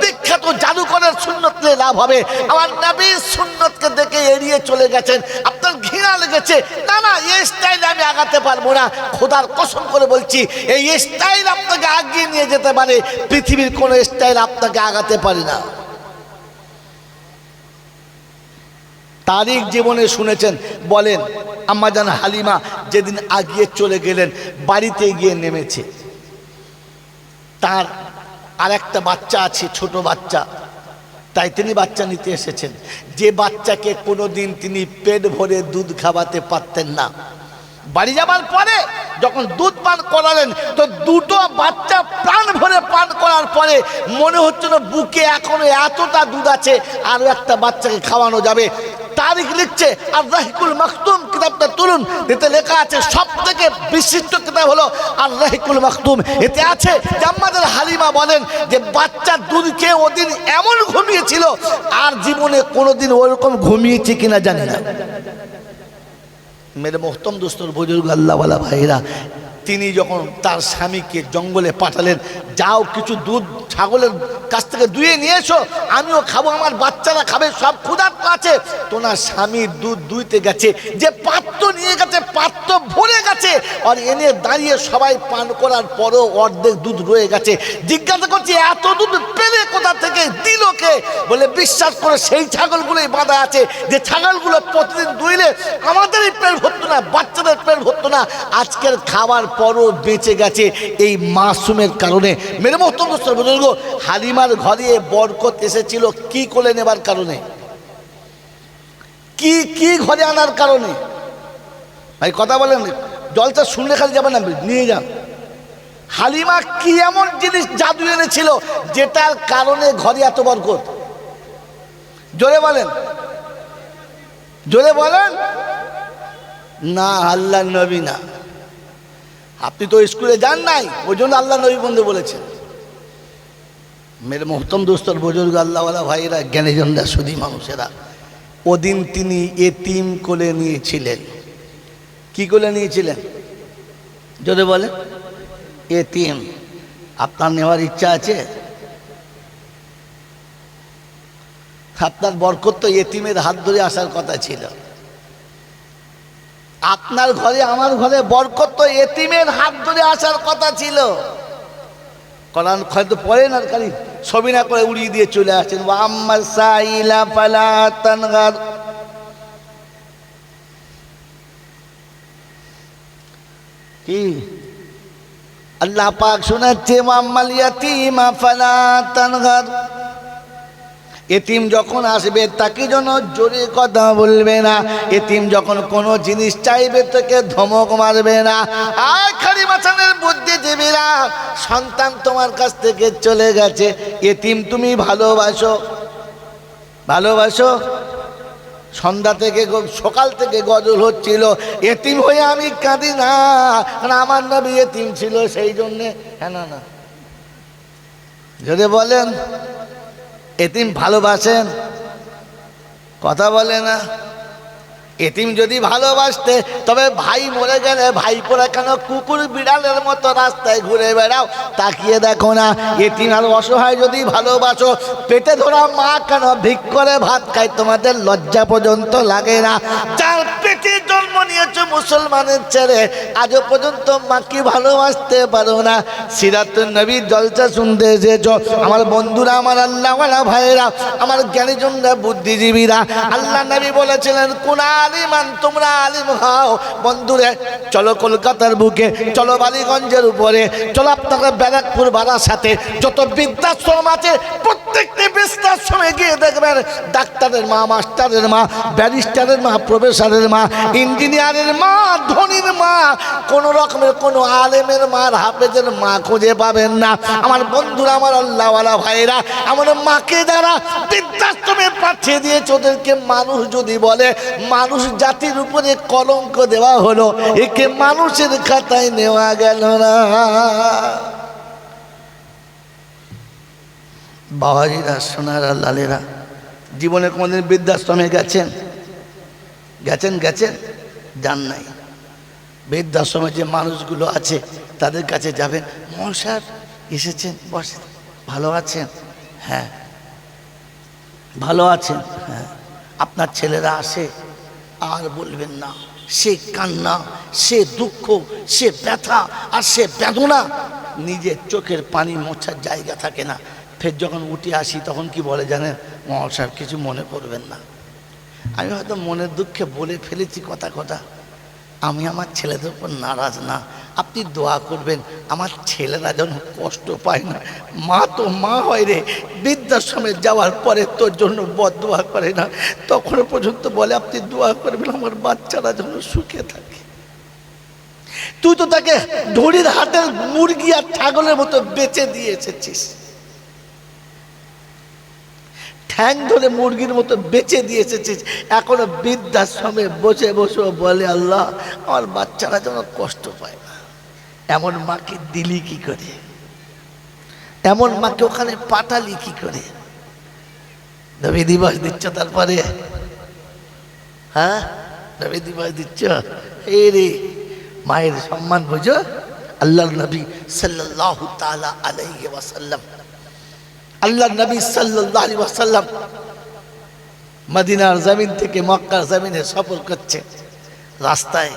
বিখ্যাত জাদুকরের সুন্নতে লাভ হবে। আমার নবীর সুন্নতকে দেখে এড়িয়ে চলে গেছেন, আপনার ঘৃণা লেগেছে। না না, এই স্টাইলে আমি আগাতে পারবো না, খোদার কসম করে বলছি এই স্টাইল আপনাকে আগিয়ে নিয়ে যেতে পারে, পৃথিবীর কোনো স্টাইল আপনাকে আগাতে পারে না। তারিখ জীবনে শুনেছেন, বলেন আম্মা জান হালিমা যেদিন আগিয়ে চলে গেলেন, বাড়িতে গিয়ে নেমেছে, তার আর একটা বাচ্চা আছে, ছোট বাচ্চা, তাই তিনি বাচ্চা নিতে এসেছেন। যে বাচ্চাকে কোনোদিন তিনি পেট ভরে দুধ খাওয়াতে পারতেন না, বাড়ি যাবার পরে যখন দুধ পান করালেন তো দুটো বাচ্চা প্রাণ ভরে পান করার পরে মনে হচ্ছে না বুকে এখনো এতটা দুধ আছে, আরো একটা বাচ্চাকে খাওয়ানো যাবে। তারিখ লিখছে আর রাহিকুল মাখতুম, কিতাবটা তুলুন, এতে লেখা আছে সব থেকে বিশিষ্ট কিতাব হলো আর রাহিকুল মাখতুম। এতে আছে যে আমাদের হালিমা বলেন যে বাচ্চা দুধ খেয়ে ওদিন এমন ঘুমিয়েছিল, আর জীবনে কোনোদিন ওরকম ঘুমিয়েছে কিনা জানি না। মেরে মোহতম দোস্তর বুজুর্গ আল্লাহওয়ালা ভাইরা, তিনি যখন তার স্বামীকে জঙ্গলে পাঠালেন, যাও কিছু দুধ ছাগলের কাছ থেকে দুয়ে নিয়ে এসো, আমিও খাবো, আমার বাচ্চারা খাবে, সব ক্ষুধার্ত আছে। তোনার স্বামী দুধ দুইতে গেছে, যে পাত্র নিয়ে গেছে পাত্র ভরে গেছে, আর এনে দাঁড়িয়ে সবাই পান করার পরও অর্ধেক দুধ রয়ে গেছে। জিজ্ঞাসা করছি এত দুধ পেলে কোথা থেকে, দিল কে? বলে বিশ্বাস করে সেই ছাগলগুলোই বাঁধা আছে, যে ছাগলগুলো প্রতিদিন দুইলে আমাদেরই পেট ভরতো না, বাচ্চাদের পেট ভরতো না, আজকের খাবার পরও বেঁচে গেছে এই মাসুমের কারণে। মেরে মোহতরম দোস্তর বুজুর্গ, হালিমার ঘরে বরকত এসেছিল কি করে নেবার কারণে, কি কি ঘরে আনার কারণে? ভাই কথা বলেন, জলটা শুনলে খালি যাবেন না, নিয়ে যান। হালিমা কি এমন জিনিস জাদু এনেছিল যেটার কারণে ঘরে এত বরকত? জোরে বলেন, জোরে বলেন। না, আল্লাহ নবী না, আপনি তো স্কুলে যান নাই, ওই জন্য আল্লাহ নবী বন্ধু বলেছেন। মেরে মোহতম দোস্তর বুজুর্গ আল্লাহওয়ালা ভাইয়েরা, জ্ঞানীজনরা, সুধী মানুষেরা, ওদিন তিনি এতিম কোলে নিয়েছিলেন। কি কোলে নিয়েছিলেন? যদি বলে এতিম। আপনার নেওয়ার ইচ্ছা আছে? আপনার বরকত তো এতিমের হাত ধরে আসার কথা ছিল। আপনার ঘরে আমার ঘরে বরকত তো এতিমের হাত ধরে আসার কথা ছিল। কোরআন হয়তো পড়েন আর খালি ছবি না করে উড়িয়ে দিয়ে চলে আসছেন। ওয়াম্মা সাইলা ফালা তানগার, কি আল্লাহ পাক শোনাচ্ছে, ওয়াম্মাল ইয়াতীমা ফালা তানগার, এতিম যখন আসবে তাকে যেন জোরে কথা বলবে না, এতিম যখন কোনো জিনিস চাইবে তাকে ধমক মারবে না। আর খালি মাছানের বুদ্ধিজীবীরা, সন্তান তোমার কাছ থেকে চলে গেছে, এতিম তুমি ভালোবাসো, ভালোবাসো। সন্ধ্যা থেকে সকাল থেকে গজল হচ্ছিল, এতিম হয়ে আমি কাঁদি না, আমার নবী এতিম ছিল সেই জন্যে। হ্যাঁ না, না যদি বলেন এতিম ভালোবাসেন? কথা বলে না। এতিম যদি ভালোবাসতে তবে ভাই মরে গেলে ভাই পরে কেন কুকুর বিড়ালের মতো রাস্তায় ঘুরে বেড়াও, তাকিয়ে দেখো না। এতিম আর অসহায় যদি ভালোবাসো, পেটে ধরা মা কেন ভিক করে ভাত খায়, তোমাদের লজ্জা পর্যন্ত লাগে না? যার পেটে জন্ম নিয়েছো মুসলমানের ছেলে, আজও পর্যন্ত মাকে ভালোবাসতে পারো না। সিরাতুন নবীর জলসা শুনতে এসেছো আমার বন্ধুরা, আমার আল্লাহওয়ালা ভাইয়েরা, আমার জ্ঞানীজনরা, বুদ্ধিজীবীরা, আল্লাহ নবী বলেছিলেন কোন আলিমান, তোমরা আলিম হও। বন্ধুরে চলো কলকাতার বুকে, চলো বালিগঞ্জের উপরে, চলো আপনারা ব্যারাকপুর বারাসাতে যত বৃদ্ধাশ্রম আছে প্রত্যেকটি বৃদ্ধাশ্রমে গিয়ে দেখবেন ডাক্তারের মা, মাস্টারের মা, ব্যারিস্টারের মা, প্রফেসরের মা, ইঞ্জিনিয়ারের মা, ধনীর মা, কোন রকমের কোনো আলেমের মা, হাফেজের মা খুঁজে পাবেন না। আমার বন্ধুরা, আমার আল্লাহওয়ালা ভাইয়েরা, আমার মাকে যারা বৃদ্ধাশ্রমে পাঠিয়ে দিয়েছে ওদেরকে মানুষ যদি বলে, মানুষ জাতির উপরে কলঙ্ক দেওয়া হলো, একে মানুষের খাতায় নেওয়া গেল না। বাবাজিরা, সোনারা, লালেরা, জীবনে কোনোদিন বৃদ্ধাশ্রমে গেছেন? গেছেন গেছেন যান নাই? বৃদ্ধাশ্রমে যে মানুষগুলো আছে তাদের কাছে যাবেন, মশার এসেছেন, বসে, ভালো আছেন? হ্যাঁ। ভালো আছেন? হ্যাঁ। আপনার ছেলেরা আসে? আর বলবেন না, সে কান্না, সে দুঃখ, সে ব্যথা আর সে বেদনা, নিজের চোখের পানি মোছার জায়গা থাকে না। ফের যখন উঠে আসি তখন কি বলে জানেন? মহল সাহেব কিছু মনে করবেন না, আমি হয়তো মনের দুঃখে বলে ফেলেছি কথা কথা, আমি আমার ছেলেদের উপর নারাজ না, আপনি দোয়া করবেন আমার ছেলেরা যেন কষ্ট পায় না। মা তো মা হয় রে, বৃদ্ধাশ্রমে যাওয়ার পরে তোর জন্য বদদোয়া করে না, তখনও পর্যন্ত বলে আপনি দোয়া করবেন আমার বাচ্চারা যেন সুখে থাকে। তুই তো তাকে ধরির হাটের মুরগি আর ছাগলের মতো বেচে দিয়ে এসেছিস, ঠ্যাং ধরে মুরগির মতো বেচে দিয়ে এসেছিস, এখনো বৃদ্ধাশ্রমে বসে বসে বলে আল্লাহ আমার বাচ্চারা যেন কষ্ট পায় না। এমন মাকে দিলি কি করে? এমন মাকে ওখানে পাঠালি কি করে? নবী দিবস দিচ্ছ তারপরে? হ্যাঁ, নবী দিবস দিচ্ছ, এই রে মায়ের সম্মান বুঝো। আল্লাহর নবী সাল্লাল্লাহু তাআলা আলাইহি ওয়াসাল্লাম, আল্লাহর নবী সাল্লাল্লাহু আলাইহি ওয়াসাল্লাম মদিনার জমিন থেকে মক্কার জমিনে সফর করছে, রাস্তায়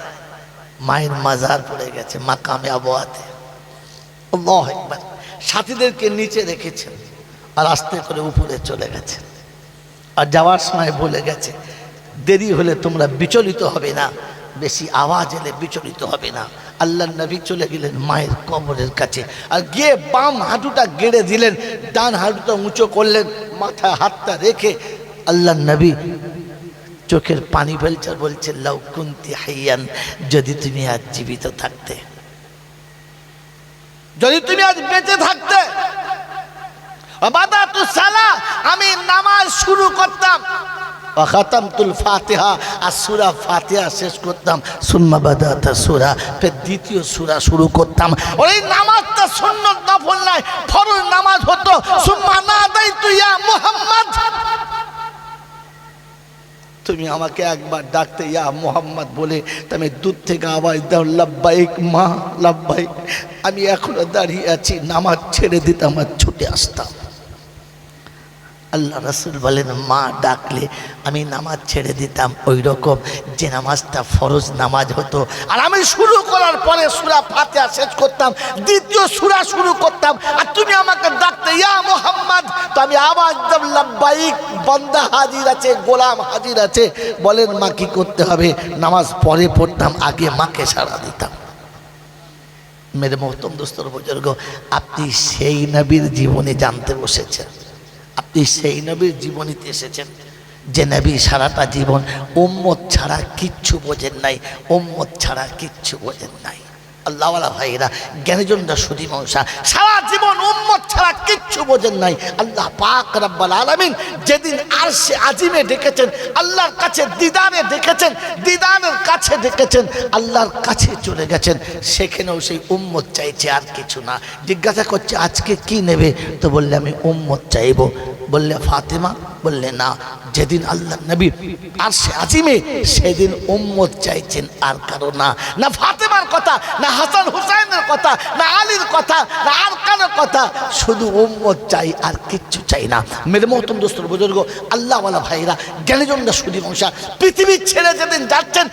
মায়ের মাজার পড়ে গেছে মাকামে আবওয়াতে। আল্লাহু আকবার। সাথীদেরকে নিচে রেখেছেন আর আস্তে করে উপরে চলে গেছে, আর যাওয়ার সময় বলে গেছে দেরি হলে তোমরা বিচলিত হবে না, বেশি আওয়াজ এলে বিচলিত হবে না। আল্লাহ নবী চলে গেলেন মায়ের কবরের কাছে, আর গিয়ে বাম হাঁটুটা গেড়ে দিলেন, ডান হাঁটুটা উঁচু করলেন, মাথায় হাতটা রেখে আল্লাহ নবী চোখের পানি ফেলছে, বলছে লাউ কুনতি হাইয়ান, যদি তুমি আজ জীবিত থাকতে, যদি তুমি আজ বেঁচে থাকতে, বাদাতু সালাহ, আমি নামাজ শুরু করতাম, খাতামতুল ফাতিহা, আর সূরা ফাতিহা শেষ করতাম, সুম্মা বাদাতা সূরা, ফের দ্বিতীয় সূরা শুরু করতাম। ওই নামাজটা সুন্নত নফল নয়, ফরজ নামাজ হতো। সুম্মা নাদাইতু ইয়া মুহাম্মদ, তুমি আমাকে একবার ডাকতে ইয়া মুহাম্মদ বলে, তুমি দূর থেকে আওয়াজ দাও লাব্বাইক মা লাব্বাইক, আমি এখনো দাঁড়িয়ে আছি, নামাজ ছেড়ে দিতাম আর ছুটে আসতাম। আল্লাহ রাসূল বলেন মা ডাকলে আমি নামাজ ছেড়ে দিতাম, ওই রকম যে নামাজটা ফরজ নামাজ হতো, আর আমি শুরু করার পরে সূরা ফাতিহা শেষ করতাম, দ্বিতীয় সূরা শুরু করতাম, আর তুমি আমাকে ডাকতে ইয়া মুহাম্মদ, তো আমি আওয়াজ দিতাম লাব্বাইক, বান্দা হাজির আছে, গোলাম হাজির আছে। বলেন মা কি করতে হবে? নামাজ পরে পড়তাম, আগে মাকে সাড়া দিতাম। মেরে মোহতরম দোস্তর বুজুর্গ, আপনি সেই নবীর জীবনে জানতে বসেছেন, আপনি সেই নবীর জীবনীতে এসেছেন যে নবী সারাটা জীবন উম্মত ছাড়া কিচ্ছু বোঝেন নাই, উম্মত ছাড়া কিচ্ছু বোঝেন নাই। আল্লাহওয়ালা ভাইরা, জ্ঞানীজনরা সুধী মনসা, সারা জীবন উম্মত ছাড়া কিচ্ছু বোঝেন নাই। আল্লাহ পাক রব্বুল আলামিন যেদিন আরশে আজিমে ডেকেছেন, আল্লাহর কাছে দিদারে ডেকেছেন, দিদারের কাছে ডেকেছেন, আল্লাহর কাছে চলে গেছেন, সেখানেও সেই উম্মত চাইছে, আর কিছু না। জিজ্ঞাসা করছে আজকে কি নেবে? তো বললে আমি উম্মত চাইবো। বললে ফাতেমা? বললে না, যেদিন আল্লাহ নবী আরশে আজিমে, সেদিন উম্মত চাইছেন, আর কারো না। না ফাতেমার কথা, না হাসান হুসাইনের কথা, না আলীর কথা, না আরকানের কথা, শুধু উম্মত চাই, আর কিচ্ছু চাই না। মেরে মোহতরম দোস্তর বুজুর্গ, আল্লাহওয়ালা ভাইরা, জ্ঞানীজনরা সুধী মনসা, পৃথিবী ছেড়ে যেদিন যাচ্ছেন,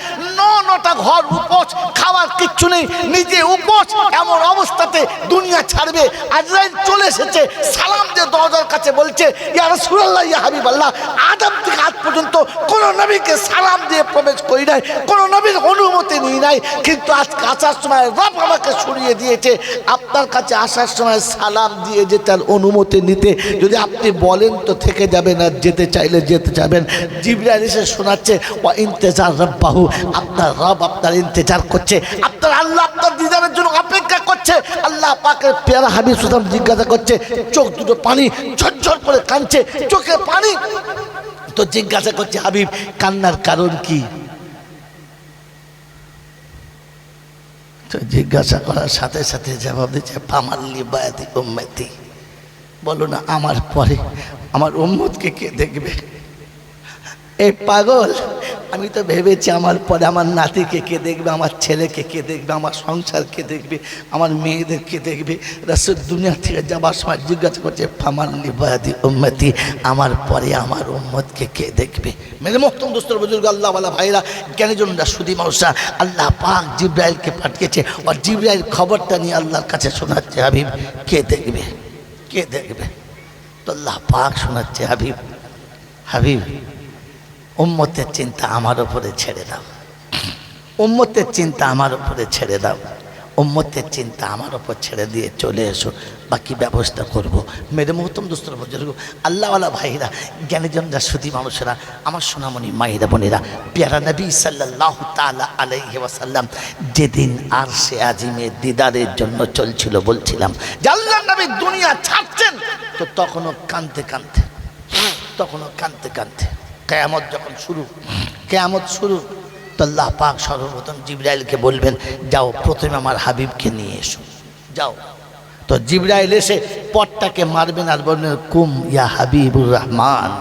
নটা ঘর উপোস, খাওয়ার কিচ্ছু নেই, নিজে উপোস, এমন অবস্থাতে দুনিয়া ছাড়বে। আজরাইল চলে এসেছে, সালাম দিয়ে দরজার কাছে বলছে ইয়া রাসূলুল্লাহ, ইয়া হাবিবাল্লাহ, আদম থেকে আজ পর্যন্ত কোন নবীকে সালাম দিয়ে প্রবেশ করি নাই, কোন নবীর অনুমতি নিই নাই, কিন্তু আজকে আসার সময় রব আমাকে শুনিয়ে দিয়েছে আপনার কাছে আসার সময় সালাম দিয়ে যে তার অনুমতি নিতে। যদি আপনি বলেন তো থেকে যাবেন, আর যেতে চাইলে যেতে যাবেন। জিবরাইল এসে শোনাচ্ছে ওয়া ইন্তেজার রব্বাহু, আপনার রব আপনার ইন্তেজার করছে, আপনার আল্লাহ আপনার দিদারের জন্য অপেক্ষা করছে। আল্লাহ পাকের পেয়ারা হাবিব সাল্লাল্লাহু আলাইহি ওয়াসাল্লাম জিজ্ঞাসা করছে, চোখ দুটো পানি ঝরঝর করে কাঁদছে, চোখে পানি। তো জিজ্ঞাসা করছে হাবিব কান্নার কারণ কি? তো জিজ্ঞাসা করার সাথে সাথে জবাব দিচ্ছে ফামাল্লি বায়াতি উম্মতি, বলো না আমার পরে আমার উম্মতকে কে দেখবে? এই পাগল, আমি তো ভেবেছি আমার পরে আমার নাতিকে কে দেখবে, আমার ছেলেকে কে দেখবে, আমার সংসার কে দেখবে, আমার মেয়েদের কে দেখবে। রাসূল দুনিয়া থেকে যাবার সময় জিজ্ঞাসা করছে ফামান লিবাদি উম্মতি, আমার পরে আমার উম্মতকে কে দেখবে? মেরে মোহতরম দোস্তর বুজুর্গ, আল্লাহওয়ালা ভাইরা, জ্ঞানীজনরা, সুদী মানুষরা, আল্লাহ পাক জিবরাইলকে পাঠিয়েছে, আর জিবরাইল খবরটা নিয়ে আল্লাহর কাছে শোনাচ্ছে, হাবিব কে দেখবে, কে দেখবে? তো আল্লাহ পাক শোনাচ্ছে, হাবিব হাবিব উম্মতের চিন্তা আমার উপরে ছেড়ে দাও, উম্মতের চিন্তা আমার উপরে ছেড়ে দাও, উম্মতের চিন্তা আমার উপর ছেড়ে দিয়ে চলে এসো, বাকি ব্যবস্থা করব। মেরে মোহতম দোস্তর বুজুর্গ, আল্লাহওয়ালা ভাইরা, জ্ঞানীজনরা, সুদী মানুষেরা, আমার সোনামণি মায়েরা বোনেরা, পেয়ারা নবী সাল্লাল্লাহু তাআলা আলাইহি ওয়াসাল্লাম যেদিন আরশে আজিমের দিদারের জন্য চলছিল, বলছিলাম যে আল্লাহর নবী দুনিয়া ছাড়ছেন, তো তখনও কাঁদতে কাঁদতে, তখনও কাঁদতে কাঁদতে কিয়ামত যখন শুরু, কিয়ামত শুরু, তো আল্লাহ পাক সর্বপ্রথম জিবরাইলকে বলবেন, যাও প্রথমে আমার হাবিবকে নিয়ে এসো, যাও। তো জিবরাইল এসে পটটাকে মারবেন আর বলবেন, কুম ইয়া হাবিবুর রহমান,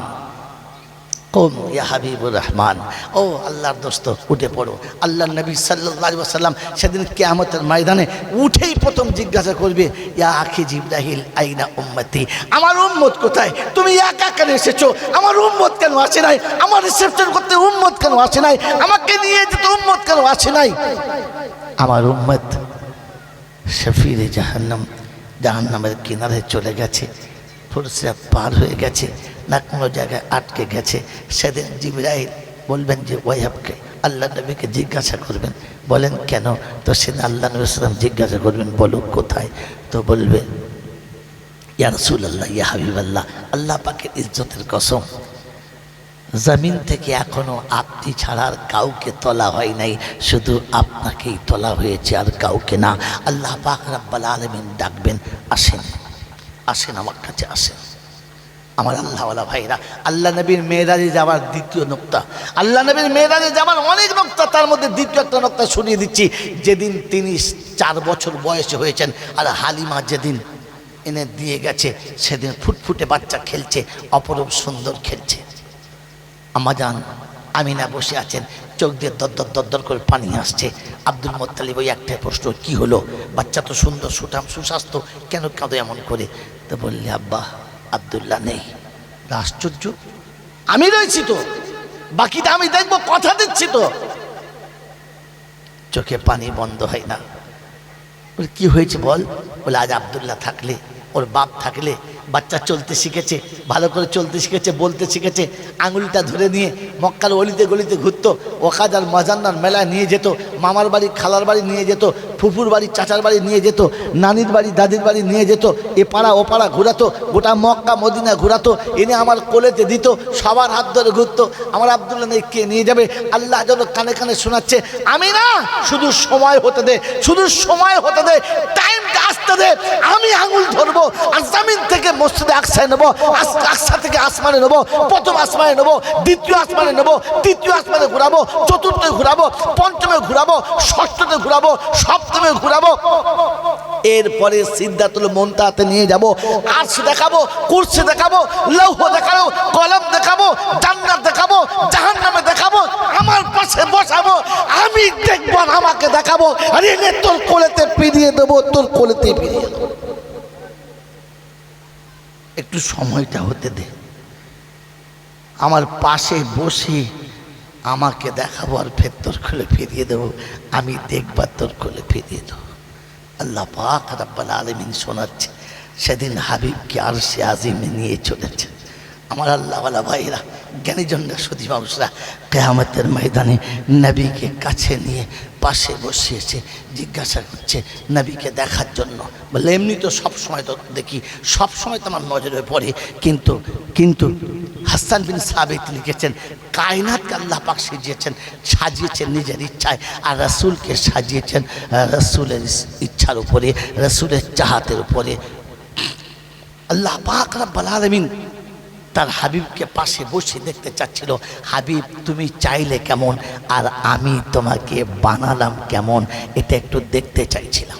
কুম ইয়া হাবিবুর রহমান। ও আল্লাহর দোস্ত, উঠে পড়ো। আল্লাহ নবী সাল্লাল্লাহু আলাইহি ওয়াসাল্লাম সেদিন কিয়ামতের ময়দানে উঠেই প্রথম জিজ্ঞাসা করবে, ইয়া আখি জিবরাইল আইনা উম্মতি, আমার উম্মত কোথায়? তুমি একা কেন এসেছো? আমার উম্মত কেন আসে নাই? আমার রিসেপশন করতে উম্মত কেন আসে নাই? আমাকে নিয়ে যেতে উম্মত কেন আসে নাই? আমার উম্মত শফিরে জাহান্নাম, জাহান্নামের কিনারে চলে গেছে, ফুরসিরাত পার হয়ে গেছে, না কোনো জায়গায় আটকে গেছে। সেদিন জিবরাইল বলবেন যে ওয়াইহাবকে, আল্লাহ নবীকে জিজ্ঞাসা করবেন, বলেন কেন? তো সেদিন আল্লাহ নবী সাল্লাম জিজ্ঞাসা করবেন, বলো কোথায়? তো বলবে, ইয়া রাসূলুল্লাহ, ইয়া হাবিবাল্লাহ, আল্লাহ পাকের ইজ্জতের কসম, জমিন থেকে এখনো আপনি ছাড়া আর কাউকে তোলা হয় নাই, শুধু আপনাকেই তোলা হয়েছে আর কাউকে না। আল্লাহ পাক রব্বুল আলামিন ডাকবেন, আসেন, আসেন আমার কাছে আসেন। আমার আল্লাহওয়ালা ভাইরা, আল্লাহ নবীর মেরাজে যাওয়ার দ্বিতীয় নোক্তা, আল্লাহ নবীর মেরাজে যাওয়ার অনেক নোক্তা, তার মধ্যে দ্বিতীয় একটা নোক্তা শুনিয়ে দিচ্ছি। যেদিন তিনি 4 বছর বয়সে হয়েছেন, আর হালিমা যেদিন এনে দিয়ে গেছে, সেদিন ফুটফুটে বাচ্চা খেলছে, অপরূপ সুন্দর খেলছে। আম্মাজান আমিনা বসে আছেন, চোখ দিয়ে দরদর দরদর করে পানি আসছে। আব্দুল মুত্তালিব ওই একটাই প্রশ্ন, কি হলো? বাচ্চা তো সুন্দর, সুঠাম, সুস্বাস্থ্য, কেন কাঁদো এমন করে? তো বললে, আব্বা আব্দুল্লাহ নেই। আশ্চর্য, আমি রয়েছি তো, বাকিটা আমি দেখবো, কথা দিচ্ছি তো। চোখে পানি বন্ধ হয় না। কি হয়েছে বল? বলে, আজ আব্দুল্লাহ থাকলে, ওর বাপ থাকলে, বাচ্চা চলতে শিখেছে, ভালো করে চলতে শিখেছে, বলতে শিখেছে, আঙুলটা ধরে নিয়ে মক্কার অলিতে গলিতে ঘুরতো, ওকাদ আর মাজান্নার মেলায় নিয়ে যেত, মামার বাড়ি খালার বাড়ি নিয়ে যেত, ফুফুর বাড়ি চাচার বাড়ি নিয়ে যেত, নানির বাড়ি দাদির বাড়ি নিয়ে যেত, এ পাড়া ও পাড়া ঘোরাতো, গোটা মক্কা মদিনা ঘোরাতো, এনে আমার কোলেতে দিত, সবার হাত ধরে ঘুরতো। আমার আব্দুল্লাহ নেই, কে নিয়ে যাবে? আল্লাহ যেন কানে কানে শোনাচ্ছে, আমি না, শুধু সময় হতে দে, শুধু সময় হতে দে, টাইমটা আসতে দে, আমি আঙুল ধরবো, আর জমিন থেকে মসজিদে আকসায় নেবো, আকসা থেকে আসমানে নেবো, প্রথম আসমানে নেবো, দ্বিতীয় আসমানে নেবো, তৃতীয় আসমানে ঘুরাবো, চতুর্থে ঘুরাবো, পঞ্চমে ঘুরাবো, ষষ্ঠতে ঘুরাবো, সপ্তমে ঘুরাবো, এরপরে সিদ্ধাতুল মুনতাহাতে নিয়ে যাব, আরশ দেখাবো, কুরসি দেখাবো, লৌহ দেখাবো, কলম দেখাবো, জান্নাত দেখাবো, জাহান্নামে দেখাবো, আমার পাশে বসাবো, আমি দেখবো, আমাকে দেখাবো, আর এনে তোর কোলেতে ফিরিয়ে দেবো, তোর কোলেতে ফিরিয়ে দেবো। একটু সময়টা হতে দে, আমার পাশে বসে আমাকে দেখাবো, আর ফের তোর কোলে ফিরিয়ে দেবো, আমি দেখবার তোর কোলে ফিরিয়ে দেবো। আল্লাহ পাক রব্বুল আলামিন শোনাচ্ছে, সেদিন হাবিবকে আরশে আজিমে নিয়ে চলেছে। আমার আল্লাহওয়ালা ভাইরা, জ্ঞানীজনরা, সুদী মানুষরা, কিয়ামতের ময়দানে নবীকে কাছে নিয়ে পাশে বসিয়েছে, জিজ্ঞাসা করছে নবীকে দেখার জন্য। বলে, এমনি তো সবসময় তো দেখি, সবসময় তো আমার নজরে পড়ে, কিন্তু হাসান বিন সাবিত লিখেছেন, কায়নাতকে আল্লাহ পাক সাজিয়েছেন নিজের ইচ্ছায়, আর রাসূলকে সাজিয়েছেন রাসূলের ইচ্ছার উপরে, রাসূলের চাহাতের উপরে। আল্লাহ পাক রব্বুল আলামিন তার হাবিবকে পাশে বসে দেখতে চাচ্ছিল, হাবিব তুমি চাইলে কেমন, আর আমি তোমাকে বানালাম কেমন, এটা একটু দেখতে চাইছিলাম।